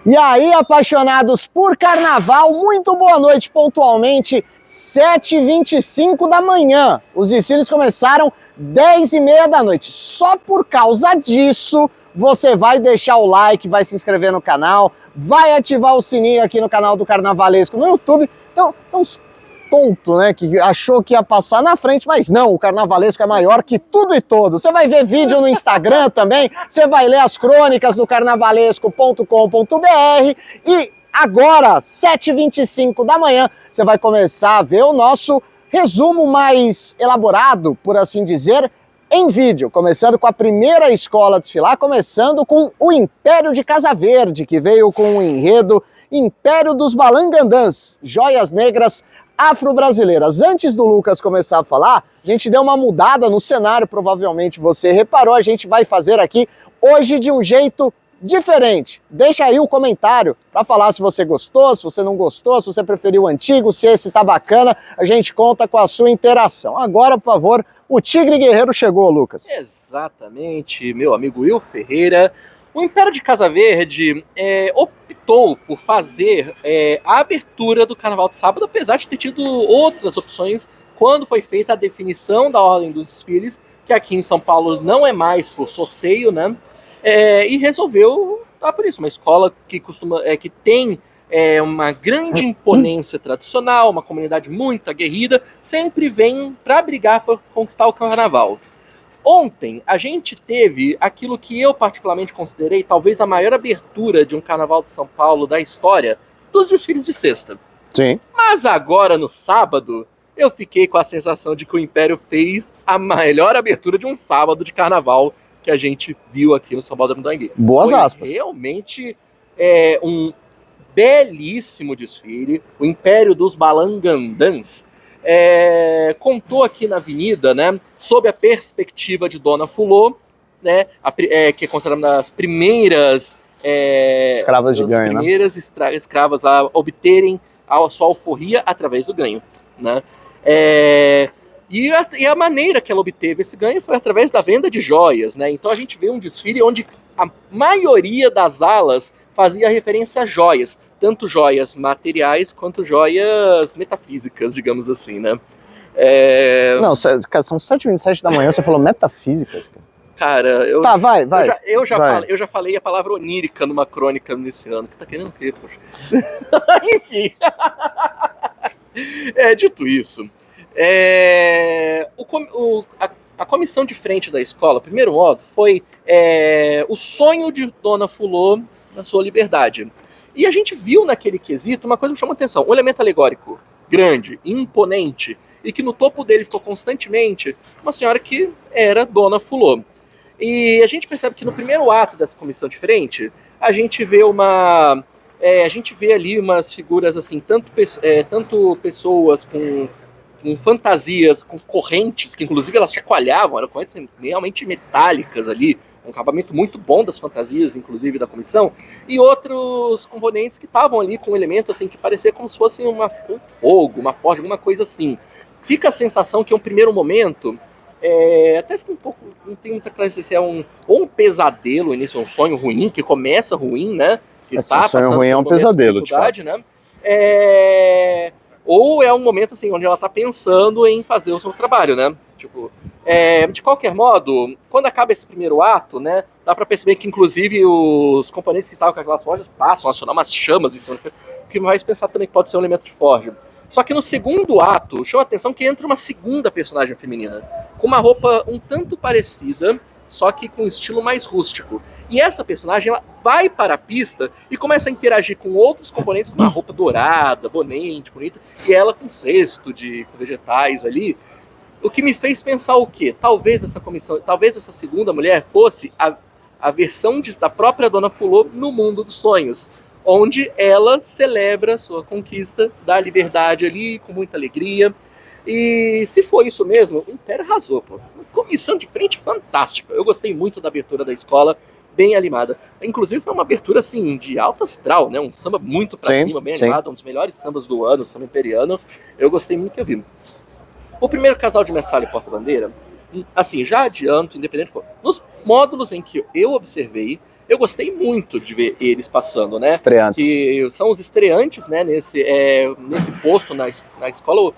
E aí, apaixonados por carnaval, muito boa noite pontualmente, 7h25 da manhã. Os desfiles começaram 10h30 da noite. Só por causa disso, você vai deixar o like, vai se inscrever no canal, vai ativar o sininho aqui no canal do Carnavalesco no YouTube. Então tonto, né, que achou que ia passar na frente, mas não, o Carnavalesco é maior que tudo e todos. Você vai ver vídeo no Instagram também, você vai ler as crônicas do carnavalesco.com.br e agora, 7h25 da manhã, você vai começar a ver o nosso resumo mais elaborado, por assim dizer, em vídeo, começando com a primeira escola a desfilar, começando com o Império de Casa Verde, que veio com o enredo Império dos Balangandãs, joias negras afro-brasileiras. Antes do Lucas começar a falar, a gente deu uma mudada no cenário, provavelmente você reparou, a gente vai fazer aqui hoje de um jeito diferente. Deixa aí o comentário para falar se você gostou, se você não gostou, se você preferiu o antigo, se esse tá bacana, a gente conta com a sua interação. Agora, por favor, o Tigre Guerreiro chegou, Lucas. Exatamente, meu amigo Will Ferreira. O Império de Casa Verde optou por fazer a abertura do Carnaval de Sábado, apesar de ter tido outras opções quando foi feita a definição da ordem dos desfiles, que aqui em São Paulo não é mais por sorteio, né? E resolveu dar por isso. Uma escola que que tem uma grande imponência tradicional, uma comunidade muito aguerrida, sempre vem para brigar por conquistar o Carnaval. Ontem, a gente teve aquilo que eu particularmente considerei talvez a maior abertura de um Carnaval de São Paulo da história, dos desfiles de sexta. Sim. Mas agora, no sábado, eu fiquei com a sensação de que o Império fez a melhor abertura de um sábado de Carnaval que a gente viu aqui no São Paulo do Mudangue. Boas aspas. Realmente um belíssimo desfile, o Império dos Balangandãs. Contou aqui na avenida, né, sob a perspectiva de Dona Fulô, né, que é considerada uma das primeiras escravas de ganho, escravas a obterem a sua alforria através do ganho, né? E a maneira que ela obteve esse ganho foi através da venda de joias, né? Então a gente vê um desfile onde a maioria das alas fazia referência a joias, tanto joias materiais quanto joias metafísicas, digamos assim, né? Não, são 7h27 da manhã, você falou metafísicas, cara. Cara, Tá, vai. Eu já falei a palavra onírica numa crônica nesse ano. Que tá querendo o quê, poxa? Enfim. Dito isso, a comissão de frente da escola, primeiro modo, foi o sonho de Dona Fulô na sua liberdade. E a gente viu naquele quesito uma coisa que me chamou a atenção. Um elemento alegórico grande, imponente, e que no topo dele ficou constantemente uma senhora que era Dona Fulô. E a gente percebe que no primeiro ato dessa comissão de frente, a gente vê ali umas figuras assim, tanto pessoas com fantasias, com correntes, que inclusive elas chacoalhavam, eram correntes realmente metálicas ali, um acabamento muito bom das fantasias, inclusive da comissão, e outros componentes que estavam ali com um elemento assim que parecia como se fosse um fogo, uma forja, alguma coisa assim. Fica a sensação que em um primeiro momento até fica um pouco, não tem muita clareza se é um pesadelo, início, um sonho ruim, que começa ruim, né? Que está sonho ruim é um pesadelo, de fato, né? Ou é um momento assim, onde ela está pensando em fazer o seu trabalho, né? Tipo, de qualquer modo, quando acaba esse primeiro ato, né, dá para perceber que inclusive os componentes que estavam com aquelas forjas passam a acionar umas chamas em cima, que me faz pensar também que pode ser um elemento de forja. Só que no segundo ato, chama a atenção que entra uma segunda personagem feminina, com uma roupa um tanto parecida, só que com um estilo mais rústico. E essa personagem, ela vai para a pista e começa a interagir com outros componentes, com uma roupa dourada, bonente, bonita, e ela com um cesto com vegetais ali. O que me fez pensar o quê? Talvez essa segunda mulher fosse a versão da própria Dona Fulô no mundo dos sonhos, onde ela celebra a sua conquista da liberdade ali, com muita alegria. E se for isso mesmo, o Império arrasou, pô. Comissão de frente fantástica. Eu gostei muito da abertura da escola, bem animada. Inclusive foi uma abertura, assim, de alto astral, né? Um samba muito pra cima, bem animado, um dos melhores sambas do ano, o samba imperiano. Eu gostei muito do que eu vi. O primeiro casal de messalha e porta-bandeira, assim, já adianto, independente... Nos módulos em que eu observei, eu gostei muito de ver eles passando, né? Estreantes. Que são os estreantes, né? Nesse posto na escola,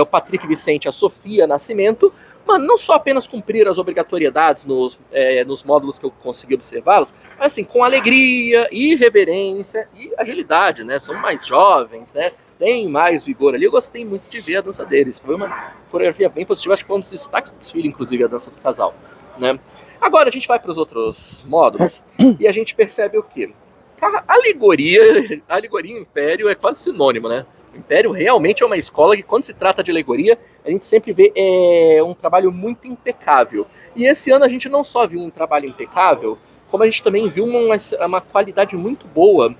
o Patrick Vicente e a Sofia Nascimento, mas não só apenas cumprir as obrigatoriedades nos módulos que eu consegui observá-los, mas assim, com alegria, irreverência e agilidade, né? São mais jovens, né? Tem mais vigor ali. Eu gostei muito de ver a dança deles. Foi uma coreografia bem positiva. Acho que foi um dos destaques do desfile, inclusive, a dança do casal, né? Agora a gente vai para os outros módulos e a gente percebe o quê? A alegoria Império é quase sinônimo, né? O Império realmente é uma escola que, quando se trata de alegoria, a gente sempre vê um trabalho muito impecável. E esse ano a gente não só viu um trabalho impecável, como a gente também viu uma qualidade muito boa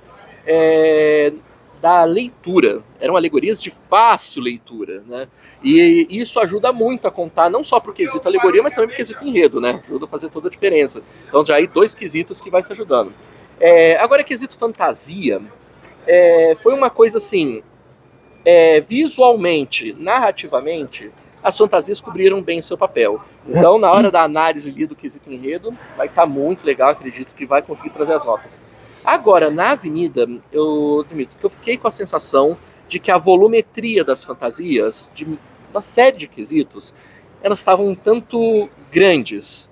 da leitura. Eram alegorias de fácil leitura, né? E isso ajuda muito a contar, não só para o quesito alegoria, mas também para o quesito enredo, né? Ajuda a fazer toda a diferença. Então já aí 2 quesitos que vai se ajudando. Agora, quesito fantasia, foi uma coisa assim, visualmente, narrativamente, as fantasias cobriram bem seu papel. Então, na hora da análise ali do quesito enredo, vai estar muito legal, acredito que vai conseguir trazer as notas. Agora, na avenida, eu admito que eu fiquei com a sensação de que a volumetria das fantasias, de uma série de quesitos, elas estavam um tanto grandes.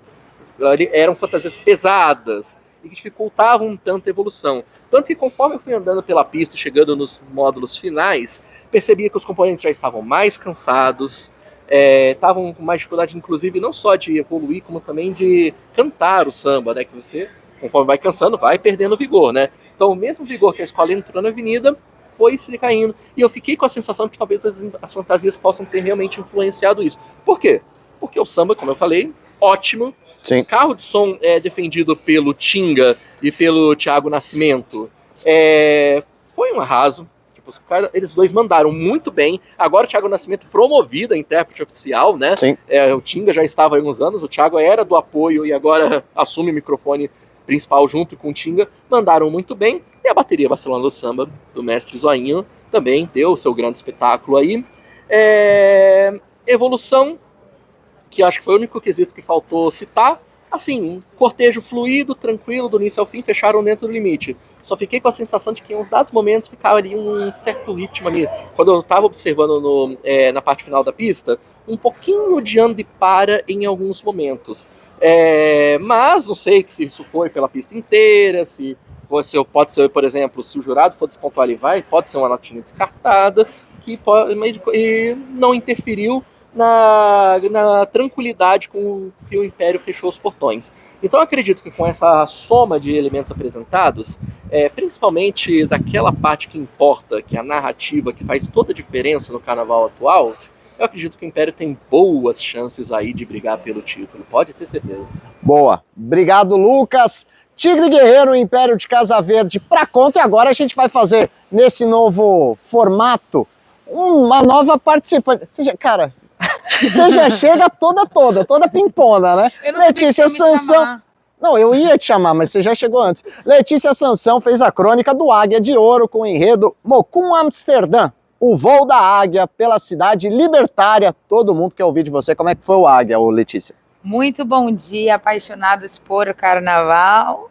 Eram fantasias pesadas e que dificultavam um tanto a evolução. Tanto que, conforme eu fui andando pela pista e chegando nos módulos finais, percebia que os componentes já estavam mais cansados, estavam com mais dificuldade, inclusive, não só de evoluir, como também de cantar o samba, né? Que você, conforme vai cansando, vai perdendo vigor, né? Então, o mesmo vigor que a escola entrou na avenida foi se decaindo. E eu fiquei com a sensação de que talvez as fantasias possam ter realmente influenciado isso. Por quê? Porque o samba, como eu falei, ótimo. Sim. O carro de som defendido pelo Tinga e pelo Thiago Nascimento foi um arraso. Tipo, eles dois mandaram muito bem. Agora o Thiago Nascimento promovido a intérprete oficial, né? Sim. O Tinga já estava há alguns anos, o Thiago era do apoio e agora assume o microfone principal junto com o Tinga. Mandaram muito bem. E a bateria Barcelona do Samba, do mestre Zoinho, também deu o seu grande espetáculo aí. Evolução, que acho que foi o único quesito que faltou citar. Assim, um cortejo fluido, tranquilo, do início ao fim, fecharam dentro do limite. Só fiquei com a sensação de que em uns dados momentos ficava ali um certo ritmo ali. Quando eu estava observando na parte final da pista, um pouquinho de anda e para em alguns momentos. Mas não sei se isso foi pela pista inteira, se pode ser, por exemplo, se o jurado for despontuar, ele pode ser uma notinha descartada, e não interferiu na tranquilidade com que o Império fechou os portões. Então eu acredito que com essa soma de elementos apresentados, principalmente daquela parte que importa, que é a narrativa, que faz toda a diferença no carnaval atual, eu acredito que o Império tem boas chances aí de brigar pelo título, pode ter certeza. Boa. Obrigado, Lucas. Tigre Guerreiro, Império de Casa Verde pra conta, e agora a gente vai fazer nesse novo formato uma nova participante. Cara, você já chega toda pimpona, né? Letícia Sansão. Não, eu ia te chamar, mas você já chegou antes. Letícia Sansão fez a crônica do Águia de Ouro com o enredo Mokum Amsterdã, o voo da águia pela cidade libertária. Todo mundo quer ouvir de você. Como é que foi o Águia, ô Letícia? Muito bom dia, apaixonados por carnaval.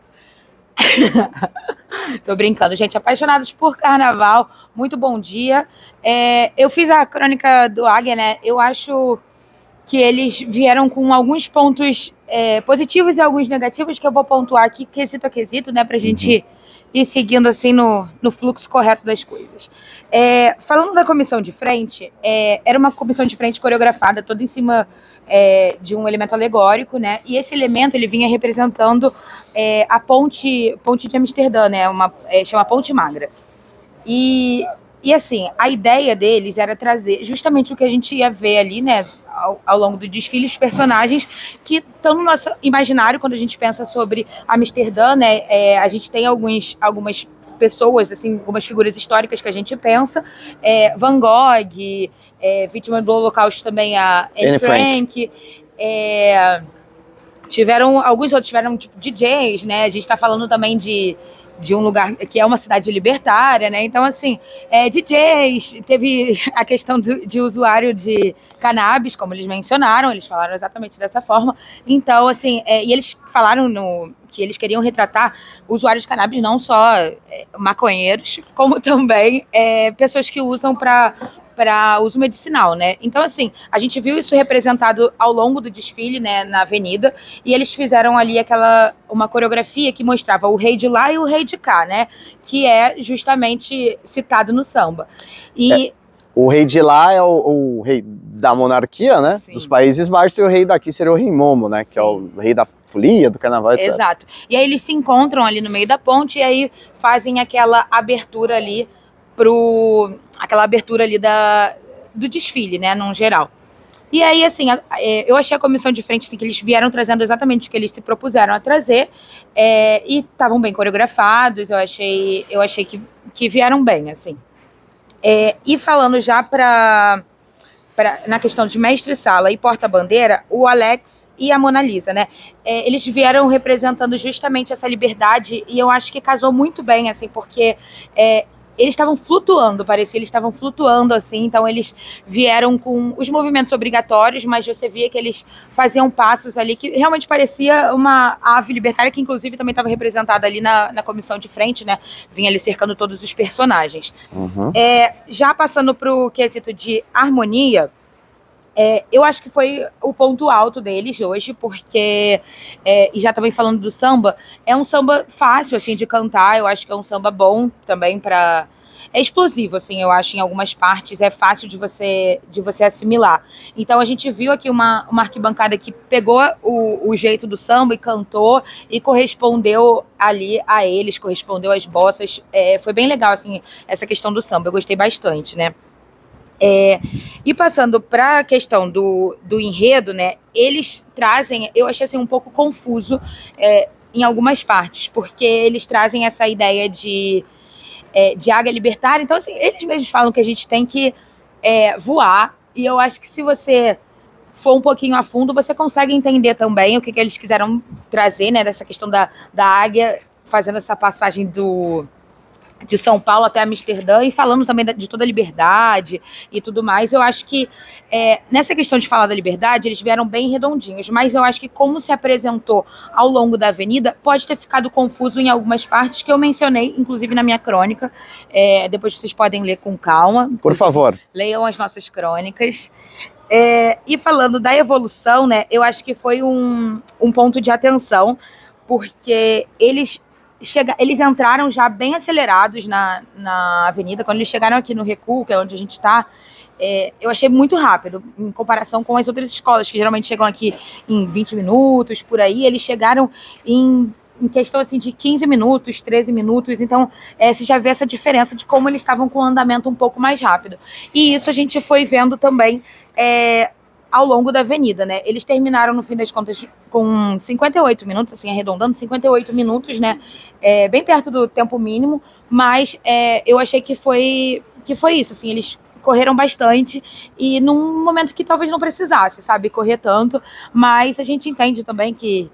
Tô brincando, gente. Apaixonados por carnaval, muito bom dia. Eu fiz a crônica do Águia, né? Eu acho que eles vieram com alguns pontos positivos e alguns negativos que eu vou pontuar aqui, quesito a quesito, né? Pra gente ir seguindo assim no fluxo correto das coisas. Falando da comissão de frente, era uma comissão de frente coreografada toda em cima de um elemento alegórico, né? E esse elemento ele vinha representando a ponte de Amsterdã, né? Chama Ponte Magra. E assim, a ideia deles era trazer justamente o que a gente ia ver ali, né? Ao longo do desfile, os personagens que estão no nosso imaginário quando a gente pensa sobre Amsterdã, né? A gente tem algumas pessoas, assim, algumas figuras históricas que a gente pensa. Van Gogh, vítima do Holocausto também, a Anne Frank. Alguns outros tiveram tipo DJs, né? A gente está falando também de de um lugar que é uma cidade libertária, né? Então, assim, DJs, teve a questão de usuário de cannabis, como eles mencionaram, eles falaram exatamente dessa forma. Então, assim, e eles falaram que eles queriam retratar usuários de cannabis não só maconheiros, como também pessoas que usam para uso medicinal, né? Então, assim, a gente viu isso representado ao longo do desfile, né, na avenida, e eles fizeram ali uma coreografia que mostrava o rei de lá e o rei de cá, né? Que é justamente citado no samba. E o rei de lá é o rei da monarquia, né? Sim. Dos Países Baixos, e o rei daqui seria o rei Momo, né? Sim. Que é o rei da folia, do carnaval, etc. Exato. E aí eles se encontram ali no meio da ponte e aí fazem aquela abertura ali do desfile, né, num geral. E aí, assim, eu achei a comissão de frente, assim, que eles vieram trazendo exatamente o que eles se propuseram a trazer, e estavam bem coreografados, eu achei que vieram bem, assim. E falando já na questão de mestre-sala e porta-bandeira, o Alex e a Mona Lisa, né? Eles vieram representando justamente essa liberdade e eu acho que casou muito bem, assim, porque eles estavam flutuando, parecia, eles estavam flutuando, assim, então eles vieram com os movimentos obrigatórios, mas você via que eles faziam passos ali que realmente parecia uma ave libertária, que inclusive também estava representada ali na comissão de frente, né? Vinha ali cercando todos os personagens. Uhum. Já passando para o quesito de harmonia, eu acho que foi o ponto alto deles hoje, porque, e já também falando do samba, é um samba fácil, assim, de cantar, eu acho que é um samba bom também para... É explosivo, assim, eu acho, em algumas partes, é fácil de você assimilar. Então a gente viu aqui uma arquibancada que pegou o jeito do samba e cantou e correspondeu ali a eles, correspondeu às bossas. Foi bem legal, assim, essa questão do samba, eu gostei bastante, né? E passando para a questão do enredo, né? Eles trazem, eu achei assim um pouco confuso em algumas partes, porque eles trazem essa ideia de águia libertária. Então, assim, eles mesmos falam que a gente tem que voar, e eu acho que se você for um pouquinho a fundo, você consegue entender também o que eles quiseram trazer, né? Dessa questão da águia, fazendo essa passagem de São Paulo até Amsterdã e falando também de toda a liberdade e tudo mais. Eu acho que nessa questão de falar da liberdade, eles vieram bem redondinhos, mas eu acho que como se apresentou ao longo da avenida, pode ter ficado confuso em algumas partes que eu mencionei, inclusive na minha crônica. Depois vocês podem ler com calma. Por favor. Leiam as nossas crônicas. E falando da evolução, né, eu acho que foi um ponto de atenção, porque eles entraram já bem acelerados na avenida. Quando eles chegaram aqui no Recuo, que é onde a gente está, eu achei muito rápido, em comparação com as outras escolas, que geralmente chegam aqui em 20 minutos, por aí. Eles chegaram em questão assim, de 15 minutos, 13 minutos. Então, você já vê essa diferença de como eles estavam com o andamento um pouco mais rápido. E isso a gente foi vendo também ao longo da avenida, né? Eles terminaram, no fim das contas, com 58 minutos, assim, arredondando, 58 minutos, né? Bem perto do tempo mínimo, mas eu achei que foi isso, assim, eles correram bastante e num momento que talvez não precisasse, sabe, correr tanto, mas a gente entende também que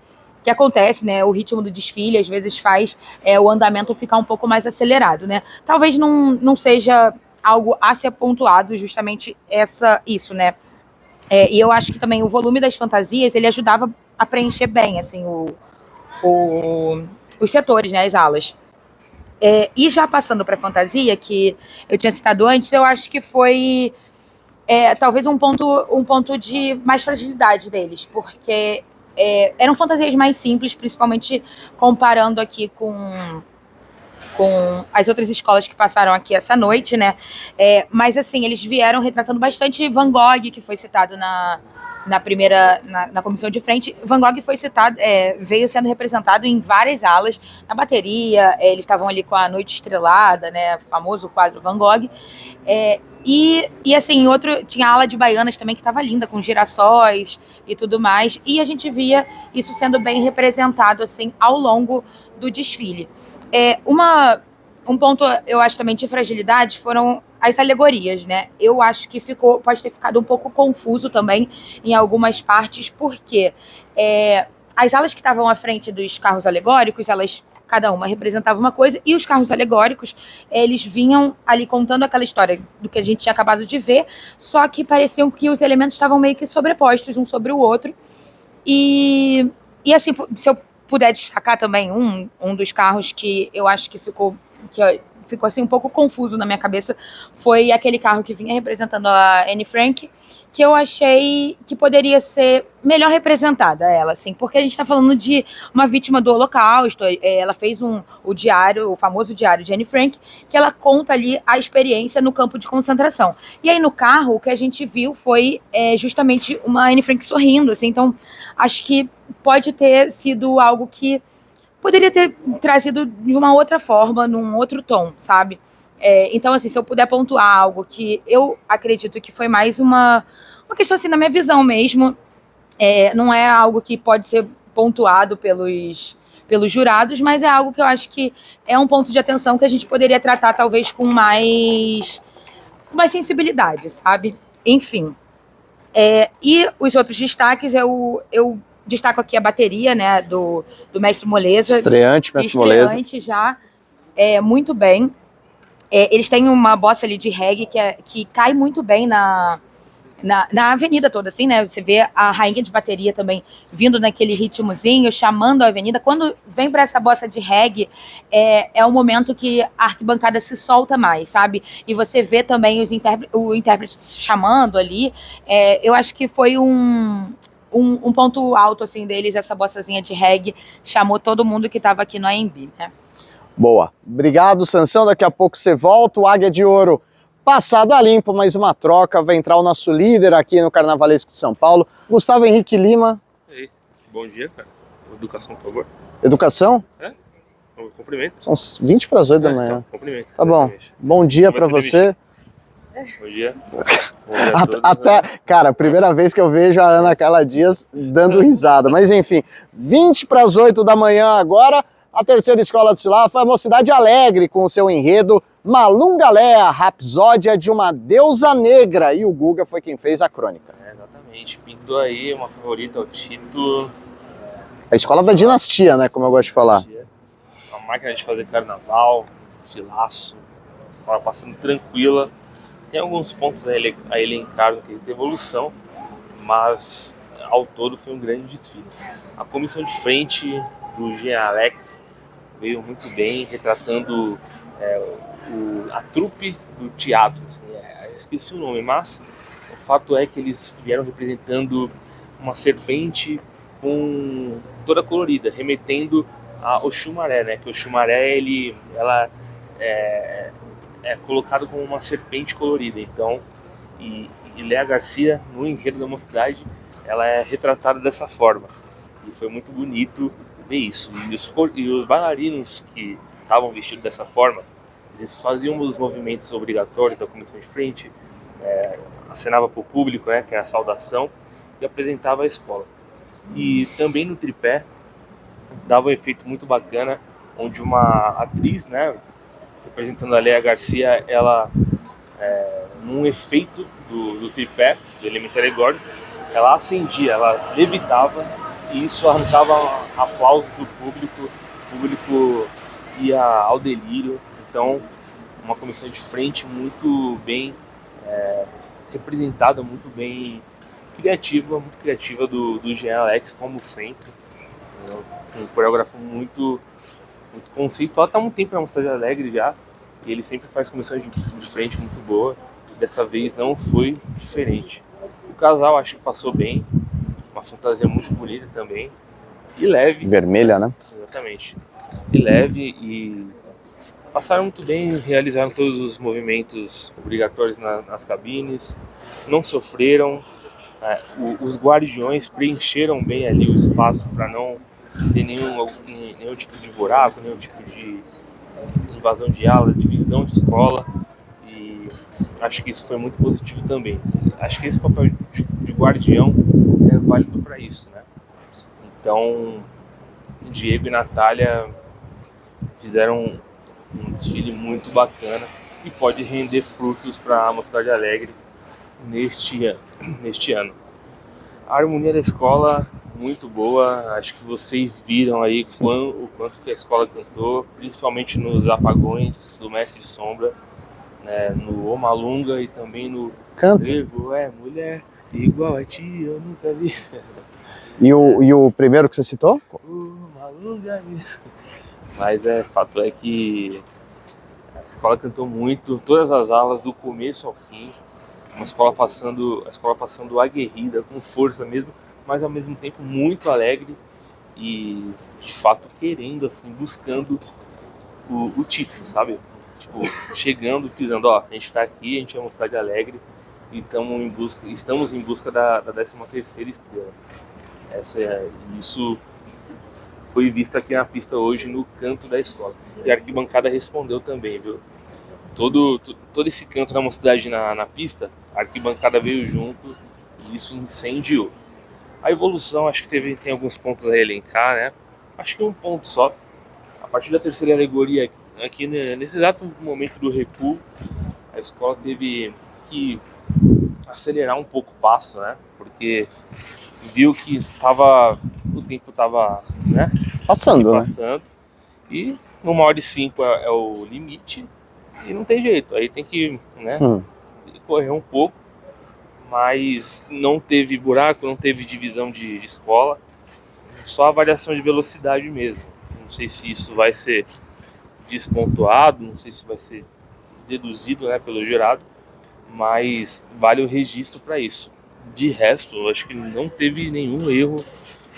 acontece, né? O ritmo do desfile às vezes faz o andamento ficar um pouco mais acelerado, né? Talvez não seja algo a ser pontuado, justamente isso, né? E eu acho que também o volume das fantasias, ele ajudava a preencher bem, assim, os setores, né, as alas. E já passando para a fantasia, que eu tinha citado antes, eu acho que foi talvez um ponto de mais fragilidade deles, porque eram fantasias mais simples, principalmente comparando aqui com as outras escolas que passaram aqui essa noite, né? Mas, assim, eles vieram retratando bastante Van Gogh, que foi citado na primeira, na comissão de frente. Van Gogh foi citado, veio sendo representado em várias alas, na bateria, eles estavam ali com a Noite Estrelada, né? O famoso quadro Van Gogh. E assim, tinha a ala de baianas também, que estava linda, com girassóis e tudo mais. E a gente via isso sendo bem representado, assim, ao longo do desfile. Um ponto, eu acho, também de fragilidade foram as alegorias, né? Eu acho que pode ter ficado um pouco confuso também em algumas partes, porque as alas que estavam à frente dos carros alegóricos, elas cada uma representava uma coisa, e os carros alegóricos, eles vinham ali contando aquela história do que a gente tinha acabado de ver, só que pareciam que os elementos estavam meio que sobrepostos um sobre o outro. E assim, se eu puder destacar também um dos carros que eu acho que ficou assim um pouco confuso na minha cabeça, foi aquele carro que vinha representando a Anne Frank, que eu achei que poderia ser melhor representada ela, assim, porque a gente está falando de uma vítima do Holocausto. Ela fez o diário, o famoso diário de Anne Frank, que ela conta ali a experiência no campo de concentração. E aí no carro, o que a gente viu foi justamente uma Anne Frank sorrindo, assim, então acho que pode ter sido algo que poderia ter trazido de uma outra forma, num outro tom, sabe? Então, assim, se eu puder pontuar algo que eu acredito que foi mais uma questão, assim, na minha visão mesmo, não é algo que pode ser pontuado pelos jurados, mas é algo que eu acho que é um ponto de atenção que a gente poderia tratar, talvez, com mais sensibilidade, sabe? Enfim. E os outros destaques, eu destaco aqui a bateria, né, do Mestre Moleza. Estreante, Mestre Moleza. Estreante já, muito bem. Eles têm uma bossa ali de reggae que cai muito bem na avenida toda, assim, né? Você vê a rainha de bateria também vindo naquele ritmozinho, chamando a avenida. Quando vem para essa bossa de reggae, é um momento que a arquibancada se solta mais, sabe? E você vê também o intérprete chamando ali. Eu acho que foi um ponto alto, assim, deles, essa bossazinha de reggae, chamou todo mundo que estava aqui no AMB, né? Boa. Obrigado, Sansão. Daqui a pouco você volta. O Águia de Ouro passado a limpo, mais uma troca. Vai entrar o nosso líder aqui no Carnavalesco de São Paulo, Gustavo Henrique Lima. E aí, bom dia, cara. Educação, por favor. Educação? Cumprimento. São 20 para as 8 da manhã. Então, cumprimento. Tá bom. Bom dia para você. Bom dia. Bom dia a todos, Até, cara, primeira vez que eu vejo a Ana Carla Dias dando risada. Mas enfim, 20 para as 8 da manhã agora. A terceira escola de Silá foi a Mocidade Alegre com o seu enredo Malungalé, Rapsódia de uma Deusa Negra. E o Guga foi quem fez a crônica. Exatamente. Pintou aí uma favorita ao título. A escola da dinastia, né? Como eu gosto de falar. Uma máquina de fazer carnaval, desfilaço. A escola passando tranquila. Tem alguns pontos a elencar no quesito de evolução, mas ao todo foi um grande desfile. A comissão de frente do Jean Alex veio muito bem, retratando a trupe do teatro. Assim, esqueci o nome, mas o fato é que eles vieram representando uma serpente com toda colorida, remetendo ao Xumaré, né? Que o Xumaré ela é colocado como uma serpente colorida. Então, e Léa Garcia, no enredo da Mocidade, ela é retratada dessa forma. E foi muito bonito ver isso. E os bailarinos que estavam vestidos dessa forma, eles faziam os movimentos obrigatórios da comissão de frente, acenava para o público, né, que é a saudação, e apresentava a escola. E também no tripé, dava um efeito muito bacana, onde uma atriz, né, representando a Léa Garcia, ela, num efeito do tripé, do elemento alegórico, ela acendia, ela levitava, e isso arrancava aplausos do público, o público ia ao delírio. Então, uma comissão de frente muito bem representada, muito bem criativa do Jean Alex, como sempre. Um coreógrafo muito conceitual, está há muito tempo na Mocidade Alegre já, e ele sempre faz comissões de frente muito boa. Dessa vez não foi diferente. O casal acho que passou bem, uma fantasia muito bonita também, e leve. Vermelha, né? Exatamente. E leve, e passaram muito bem, realizaram todos os movimentos obrigatórios nas cabines, não sofreram. Os guardiões preencheram bem ali o espaço para não ter nenhum tipo de buraco, nenhum tipo de invasão de aula, divisão de escola, e acho que isso foi muito positivo também. Acho que esse papel de guardião é válido para isso, né? Então, Diego e Natália fizeram um desfile muito bacana e pode render frutos para a Mocidade Alegre neste ano. A harmonia da escola muito boa. Acho que vocês viram aí o quanto que a escola cantou, principalmente nos apagões do Mestre Sombra, né, no Omalunga e também no Canta. Trevo é mulher, igual a ti eu nunca vi. E o primeiro que você citou? Omalunga. Mas fato é que a escola cantou muito, todas as aulas, do começo ao fim. A escola passando aguerrida, com força mesmo, mas ao mesmo tempo muito alegre e de fato querendo, assim, buscando o título, sabe? Tipo, chegando, pisando, ó, a gente tá aqui, a gente é uma cidade alegre e estamos em busca da 13ª estrela. Isso foi visto aqui na pista hoje no canto da escola. E a arquibancada respondeu também, viu? Todo esse canto da mocidade na pista, a arquibancada veio junto e isso incendiou. A evolução, acho que tem alguns pontos a elencar, né? Acho que um ponto só. A partir da terceira alegoria, aqui nesse exato momento do recuo, a escola teve que acelerar um pouco o passo, né? Porque viu que o tempo estava, né? Passando, né? E 1h05 é o limite e não tem jeito. Aí tem que, né, correr um pouco, mas não teve buraco, não teve divisão de escola, só a variação de velocidade mesmo. Não sei se isso vai ser despontuado, não sei se vai ser deduzido, né, pelo jurado, mas vale o registro para isso. De resto, eu acho que não teve nenhum erro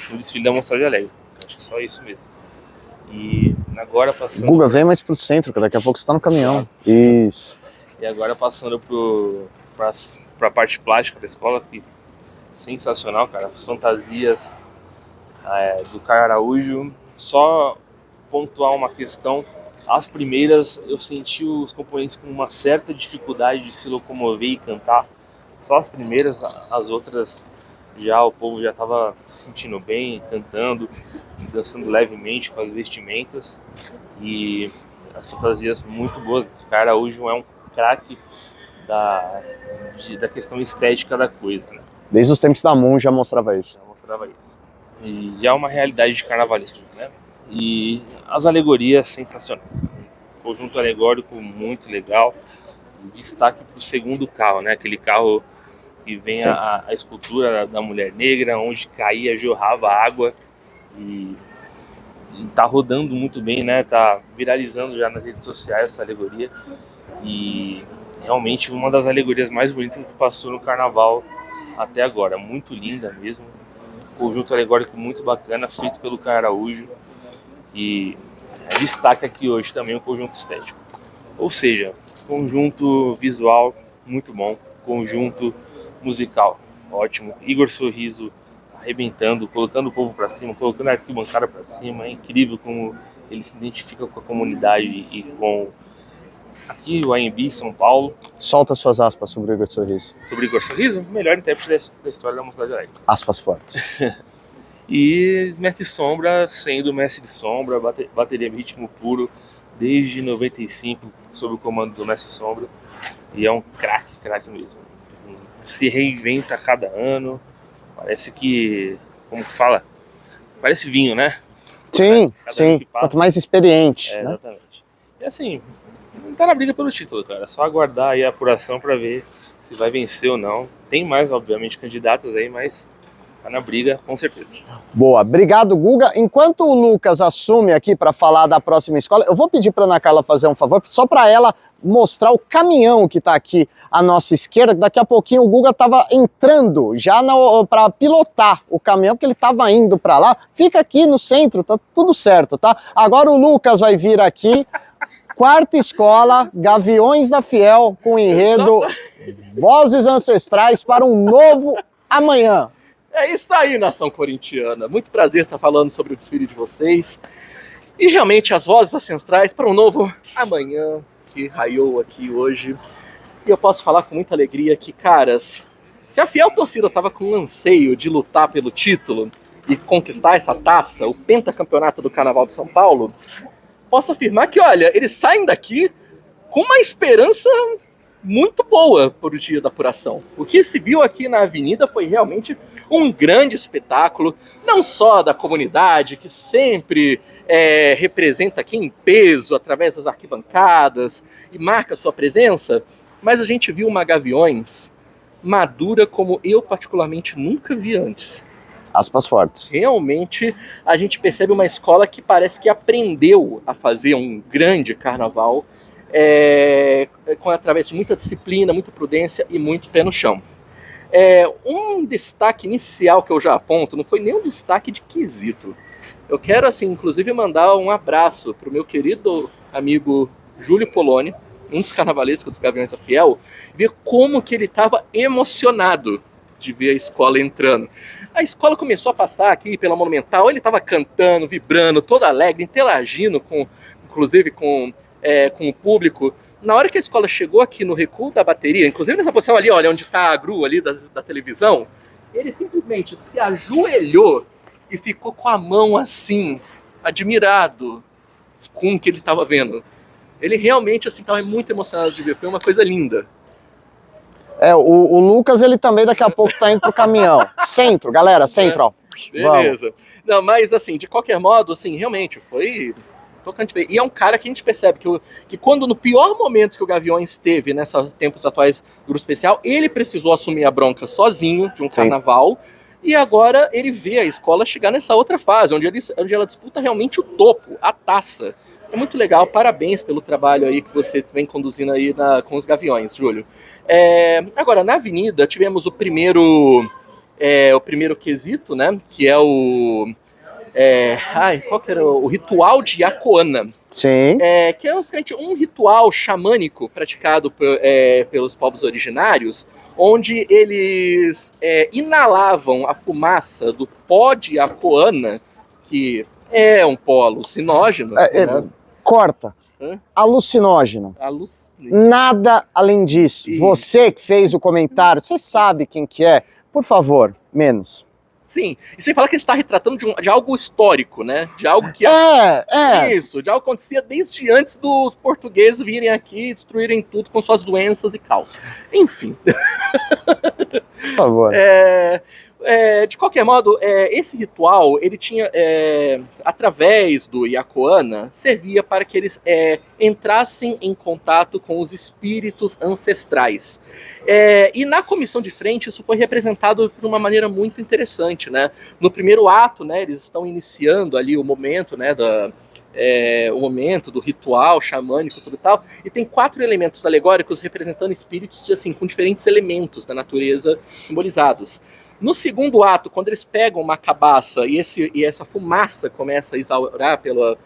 no desfile da Mocidade Alegre. Acho que só isso mesmo. E agora passando... Guga, vem mais pro centro, que daqui a pouco você tá no caminhão. Isso. E agora passando pra parte plástica da escola, que sensacional, cara. As fantasias do Caio Araújo. Só pontuar uma questão. As primeiras eu senti os componentes com uma certa dificuldade de se locomover e cantar. Só as primeiras, as outras o povo já estava se sentindo bem, cantando, dançando levemente com as vestimentas e as fantasias muito boas. O Caio Araújo é um craque da questão estética da coisa, né? Desde os tempos da Moon já mostrava isso. E já é uma realidade de carnavalesco, né? E as alegorias sensacionais. Conjunto alegórico muito legal. Destaque para o segundo carro, né? Aquele carro que vem a escultura da mulher negra, onde caía, jorrava água e tá rodando muito bem, né? Tá viralizando já nas redes sociais essa alegoria e realmente uma das alegorias mais bonitas que passou no carnaval até agora, muito linda mesmo. Conjunto alegórico muito bacana, feito pelo Caio Araújo e destaca aqui hoje também o conjunto estético. Ou seja, conjunto visual muito bom, conjunto musical ótimo, Igor Sorriso arrebentando, colocando o povo pra cima, colocando a arquibancada pra cima. É incrível como ele se identifica com a comunidade e com aqui o AMB São Paulo. Solta suas aspas sobre o Igor Sorriso. Sobre o Igor Sorriso, melhor intérprete da história da Mocidade Alegre. Aspas fortes. E Mestre Sombra sendo Mestre Sombra, bateria de ritmo puro desde 95 sob o comando do Mestre Sombra. E é um craque mesmo. Se reinventa a cada ano. Parece que, como que fala? Parece vinho, né? Sim. Quanto mais experiente. Né? Exatamente. E assim, não tá na briga pelo título, cara. É só aguardar aí a apuração pra ver se vai vencer ou não. Tem mais, obviamente, candidatos aí, mas tá na briga, com certeza. Boa, obrigado, Guga. Enquanto o Lucas assume aqui para falar da próxima escola, eu vou pedir para Ana Carla fazer um favor, só para ela mostrar o caminhão que está aqui à nossa esquerda. Daqui a pouquinho o Guga estava entrando já para pilotar o caminhão, porque ele estava indo para lá. Fica aqui no centro, tá tudo certo, tá? Agora o Lucas vai vir aqui. Quarta escola, Gaviões da Fiel, com o enredo Vozes Ancestrais para um Novo Amanhã. É isso aí, nação corintiana. Muito prazer estar falando sobre o desfile de vocês. E realmente as vozes ancestrais para um novo amanhã que raiou aqui hoje. E eu posso falar com muita alegria que, caras, se a fiel torcida estava com um anseio de lutar pelo título e conquistar essa taça, o pentacampeonato do Carnaval de São Paulo, posso afirmar que, olha, eles saem daqui com uma esperança muito boa para o dia da apuração. O que se viu aqui na avenida foi realmente um grande espetáculo, não só da comunidade, que sempre representa aqui em peso, através das arquibancadas, e marca sua presença, mas a gente viu uma Gaviões madura como eu particularmente nunca vi antes. Aspas fortes. Realmente, a gente percebe uma escola que parece que aprendeu a fazer um grande carnaval através de muita disciplina, muita prudência e muito pé no chão. Um destaque inicial que eu já aponto, não foi nem um destaque de quesito. Eu quero, assim, inclusive mandar um abraço para o meu querido amigo Júlio Poloni, um dos carnavalescos dos Gaviões da Fiel, ver como que ele estava emocionado de ver a escola entrando. A escola começou a passar aqui pela Monumental, ele estava cantando, vibrando, todo alegre, interagindo inclusive com o público. Na hora que a escola chegou aqui no recuo da bateria, inclusive nessa posição ali, olha, onde está a grua ali da televisão, ele simplesmente se ajoelhou e ficou com a mão assim, admirado com o que ele estava vendo. Ele realmente assim estava muito emocionado de ver, foi uma coisa linda. O Lucas, ele também daqui a pouco tá indo pro caminhão. Centro, galera, centro, ó. Beleza. Vamos. Não, mas assim, de qualquer modo, assim, realmente foi tocante ver. E é um cara que a gente percebe que quando no pior momento que o Gaviões teve nesses tempos atuais do Grupo Especial, ele precisou assumir a bronca sozinho de um carnaval. E agora ele vê a escola chegar nessa outra fase, onde ela disputa realmente o topo, a taça. É muito legal, parabéns pelo trabalho aí que você vem conduzindo aí com os Gaviões, Júlio. Agora, na Avenida, tivemos o primeiro quesito, né? Que é qual que era? O ritual de Iacoana. Sim. Que é um ritual xamânico praticado pelos povos originários, onde eles inalavam a fumaça do pó de Iacoana, que é um pó alucinógeno. Né? Corta. Alucinógeno. Nada além disso. Isso. Você que fez o comentário, você sabe quem que é. Por favor, menos. Sim, e sem falar que a gente está retratando de algo histórico, né? De algo que... Isso, de algo que acontecia desde antes dos portugueses virem aqui e destruírem tudo com suas doenças e caos. Enfim. Por favor. De qualquer modo, esse ritual, ele tinha, através do Iacoana, servia para que eles entrassem em contato com os espíritos ancestrais. E na comissão de frente, isso foi representado de uma maneira muito interessante, né? No primeiro ato, né, eles estão iniciando ali o momento, né, o momento do ritual xamânico, tudo e tal, e tem 4 elementos alegóricos representando espíritos assim, com diferentes elementos da natureza simbolizados. No segundo ato, quando eles pegam uma cabaça e essa fumaça começa a exaurar pela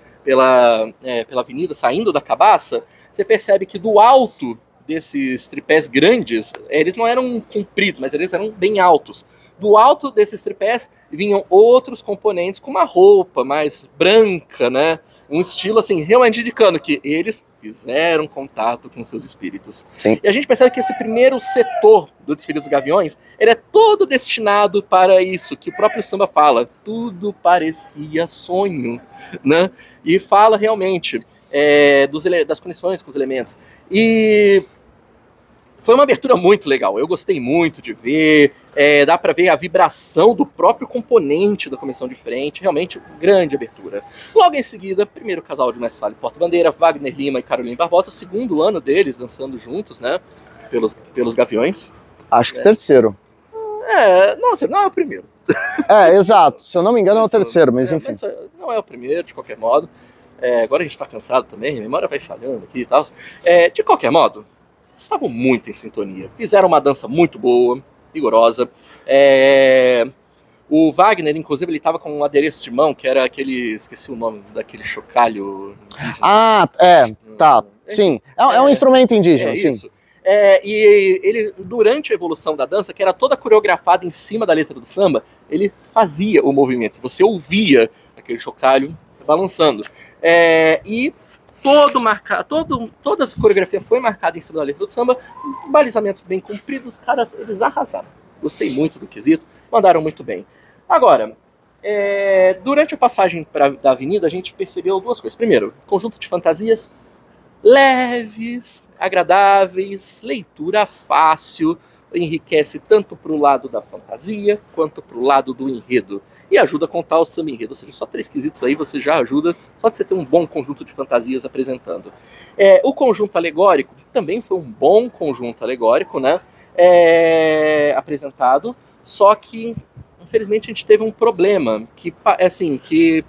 avenida, saindo da cabaça, você percebe que do alto desses tripés grandes, eles não eram compridos, mas eles eram bem altos. Do alto desses tripés vinham outros componentes com uma roupa mais branca, né? Um estilo assim, realmente indicando que eles fizeram contato com seus espíritos. Sim. E a gente percebe que esse primeiro setor do desfile dos Gaviões, ele é todo destinado para isso, que o próprio samba fala, tudo parecia sonho, né? E fala realmente das conexões com os elementos. E foi uma abertura muito legal, eu gostei muito de ver, dá para ver a vibração do próprio componente da comissão de frente, realmente grande abertura. Logo em seguida, primeiro casal de Mestre Sala e Porta-Bandeira, Wagner Lima e Carolina Barbosa, segundo ano deles dançando juntos, né, pelos Gaviões. Acho que terceiro. Não é o primeiro. Exato, se eu não me engano é o terceiro, mas enfim. Mas não é o primeiro, de qualquer modo. Agora a gente tá cansado também, a memória vai falhando aqui e tal. De qualquer modo, estavam muito em sintonia. Fizeram uma dança muito boa, vigorosa. O Wagner, inclusive, ele estava com um adereço de mão, que era aquele... Esqueci o nome daquele chocalho indígena. Tá. Sim. É um instrumento indígena, sim. Isso. E ele, durante a evolução da dança, que era toda coreografada em cima da letra do samba, ele fazia o movimento. Você ouvia aquele chocalho balançando. E toda essa coreografia foi marcada em cima da letra do samba, balizamentos bem cumpridos, caras, eles arrasaram. Gostei muito do quesito, mandaram muito bem. Agora, durante a passagem da avenida, a gente percebeu 2 coisas. Primeiro, conjunto de fantasias leves, agradáveis, leitura fácil, enriquece tanto para o lado da fantasia quanto para o lado do enredo. E ajuda a contar o samba enredo. Ou seja, só 3 quesitos aí você já ajuda, só de você ter um bom conjunto de fantasias apresentando. O conjunto alegórico também foi um bom conjunto alegórico, né? Apresentado, só que infelizmente a gente teve um problema que parece que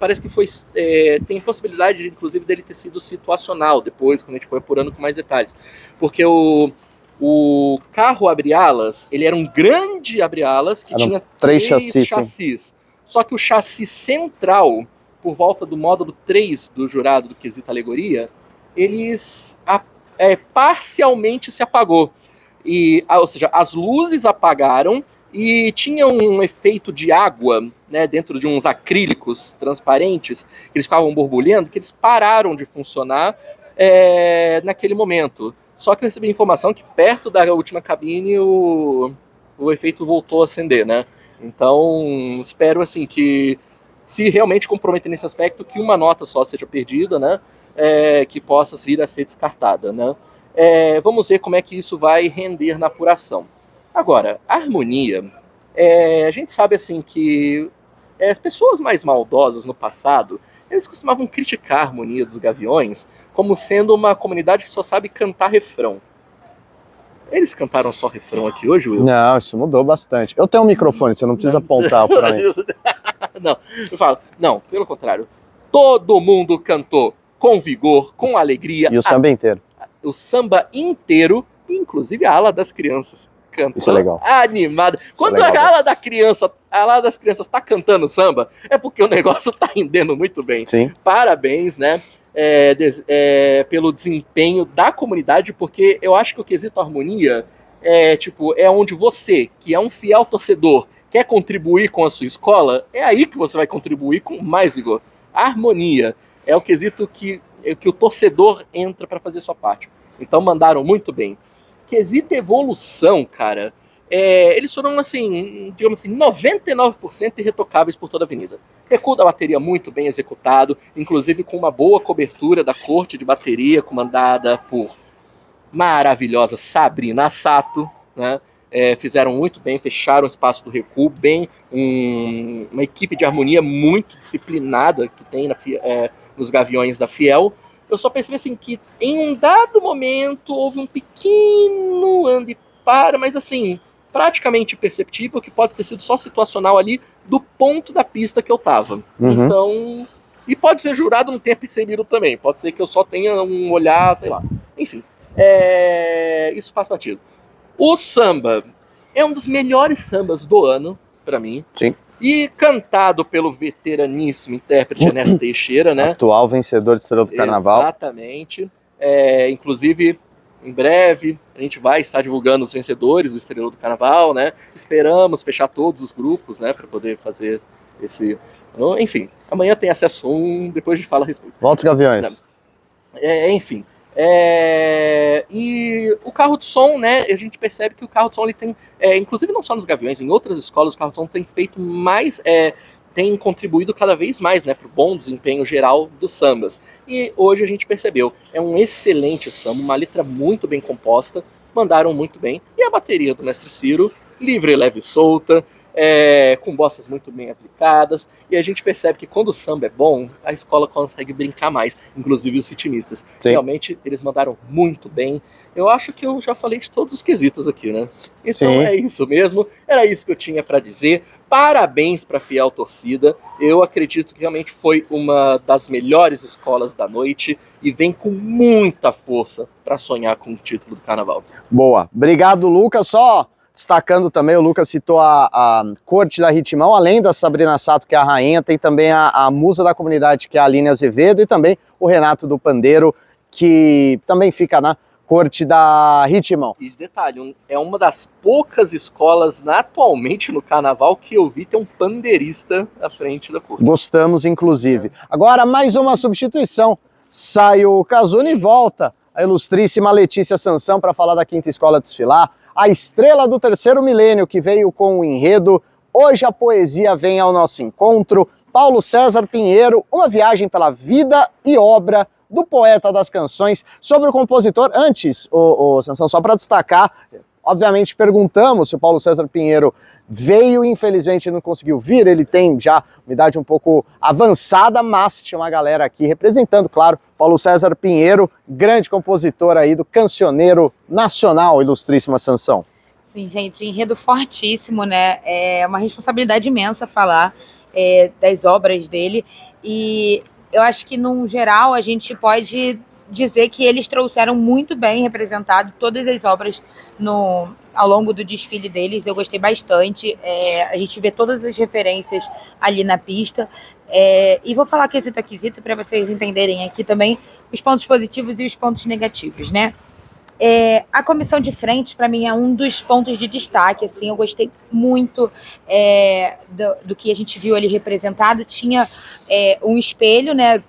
tem possibilidade, inclusive, dele ter sido situacional depois, quando a gente foi apurando com mais detalhes, porque o carro abre-alas, ele era um grande abre-alas que tinha 3 chassis. Só que o chassi central, por volta do módulo 3 do jurado do quesito alegoria, parcialmente se apagou. Ou seja, as luzes apagaram e tinha um efeito de água, né, dentro de uns acrílicos transparentes, que eles ficavam borbulhando, que eles pararam de funcionar naquele momento. Só que eu recebi informação que perto da última cabine o efeito voltou a acender, né? Então, espero assim que, se realmente comprometer nesse aspecto, que uma nota só seja perdida, né? Que possa vir a ser descartada, né? Vamos ver como é que isso vai render na apuração. Agora, a harmonia, a gente sabe assim que as pessoas mais maldosas no passado, eles costumavam criticar a harmonia dos Gaviões como sendo uma comunidade que só sabe cantar refrão. Eles cantaram só refrão aqui hoje, Will? Não, isso mudou bastante. Eu tenho um microfone, você não precisa apontar para mim. Não, eu falo, não, pelo contrário. Todo mundo cantou com vigor, com alegria. E o samba inteiro. O samba inteiro, inclusive a ala das crianças. Cantou. Isso é legal. Animada. Quando é legal, a ala das crianças tá cantando samba, é porque o negócio tá rendendo muito bem. Sim. Parabéns, né? Pelo desempenho da comunidade, porque eu acho que o quesito harmonia é onde você, que é um fiel torcedor, quer contribuir com a sua escola, é aí que você vai contribuir com mais vigor. A harmonia é o quesito que o torcedor entra para fazer sua parte. Então mandaram muito bem. Quesito evolução, cara, eles foram, assim, digamos assim, 99% irretocáveis por toda a avenida. Recuo da bateria muito bem executado, inclusive com uma boa cobertura da corte de bateria, comandada por maravilhosa Sabrina Sato, né? Fizeram muito bem, fecharam o espaço do recuo bem, uma equipe de harmonia muito disciplinada que tem nos Gaviões da Fiel. Eu só percebi assim que em um dado momento houve um pequeno ande para, mas assim, praticamente imperceptível, que pode ter sido só situacional ali do ponto da pista que eu tava. Uhum. Então, e pode ser jurado não tenha percebido também, pode ser que eu só tenha um olhar, sei lá. Enfim, isso faz batido. O samba é um dos melhores sambas do ano, pra mim. Sim. E cantado pelo veteraníssimo intérprete Ernesto Teixeira, né? Atual vencedor de Estrela do Carnaval. Exatamente. Inclusive, em breve, a gente vai estar divulgando os vencedores do Estrela do Carnaval, né? Esperamos fechar todos os grupos, né? Para poder fazer esse... Enfim, amanhã tem acesso depois a gente fala a respeito. Volta os Gaviões. Enfim. E o carro de som, né? A gente percebe que o carro de som ele tem, inclusive não só nos Gaviões, em outras escolas o carro de som tem feito mais, tem contribuído cada vez mais, né, para o bom desempenho geral dos sambas. E hoje a gente percebeu, é um excelente samba, uma letra muito bem composta, mandaram muito bem. E a bateria do Mestre Ciro, livre, leve e solta, com bossas muito bem aplicadas, e a gente percebe que quando o samba é bom, a escola consegue brincar mais, inclusive os ritmistas. Sim. Realmente, eles mandaram muito bem. Eu acho que eu já falei de todos os quesitos aqui, né? Então Sim. É isso mesmo, era isso que eu tinha para dizer. Parabéns para a fiel torcida, eu acredito que realmente foi uma das melhores escolas da noite e vem com muita força para sonhar com o título do Carnaval. Boa, obrigado, Lucas. Só destacando também, o Lucas citou a corte da Ritmão, além da Sabrina Sato, que é a rainha, tem também a musa da comunidade, que é a Aline Azevedo, e também o Renato do Pandeiro, que também fica na corte da Ritmão. E detalhe, é uma das poucas escolas atualmente no Carnaval que eu vi ter um pandeirista à frente da corte. Gostamos, inclusive. Agora, mais uma substituição. Sai o Casuni e volta a ilustríssima Letícia Sansão para falar da quinta escola desfilar. A estrela do terceiro milênio, que veio com o enredo Hoje a Poesia Vem ao Nosso Encontro, Paulo César Pinheiro, uma viagem pela vida e obra do poeta das canções. Sobre o compositor, antes, Sansão, só para destacar, Obviamente perguntamos se o Paulo César Pinheiro veio, infelizmente não conseguiu vir, ele tem já uma idade um pouco avançada, mas tinha uma galera aqui representando, claro, Paulo César Pinheiro, grande compositor aí do cancioneiro nacional, ilustríssima Sansão. Sim, gente, enredo fortíssimo, né? É uma responsabilidade imensa falar das obras dele. E eu acho que, num geral, a gente pode dizer que eles trouxeram muito bem representado todas as obras ao longo do desfile deles. Eu gostei bastante. A gente vê todas as referências ali na pista. E vou falar quesito a quesito para vocês entenderem aqui também os pontos positivos e os pontos negativos, né? A comissão de frente, para mim, é um dos pontos de destaque. Assim, eu gostei muito do que a gente viu ali representado. Tinha um espelho, né,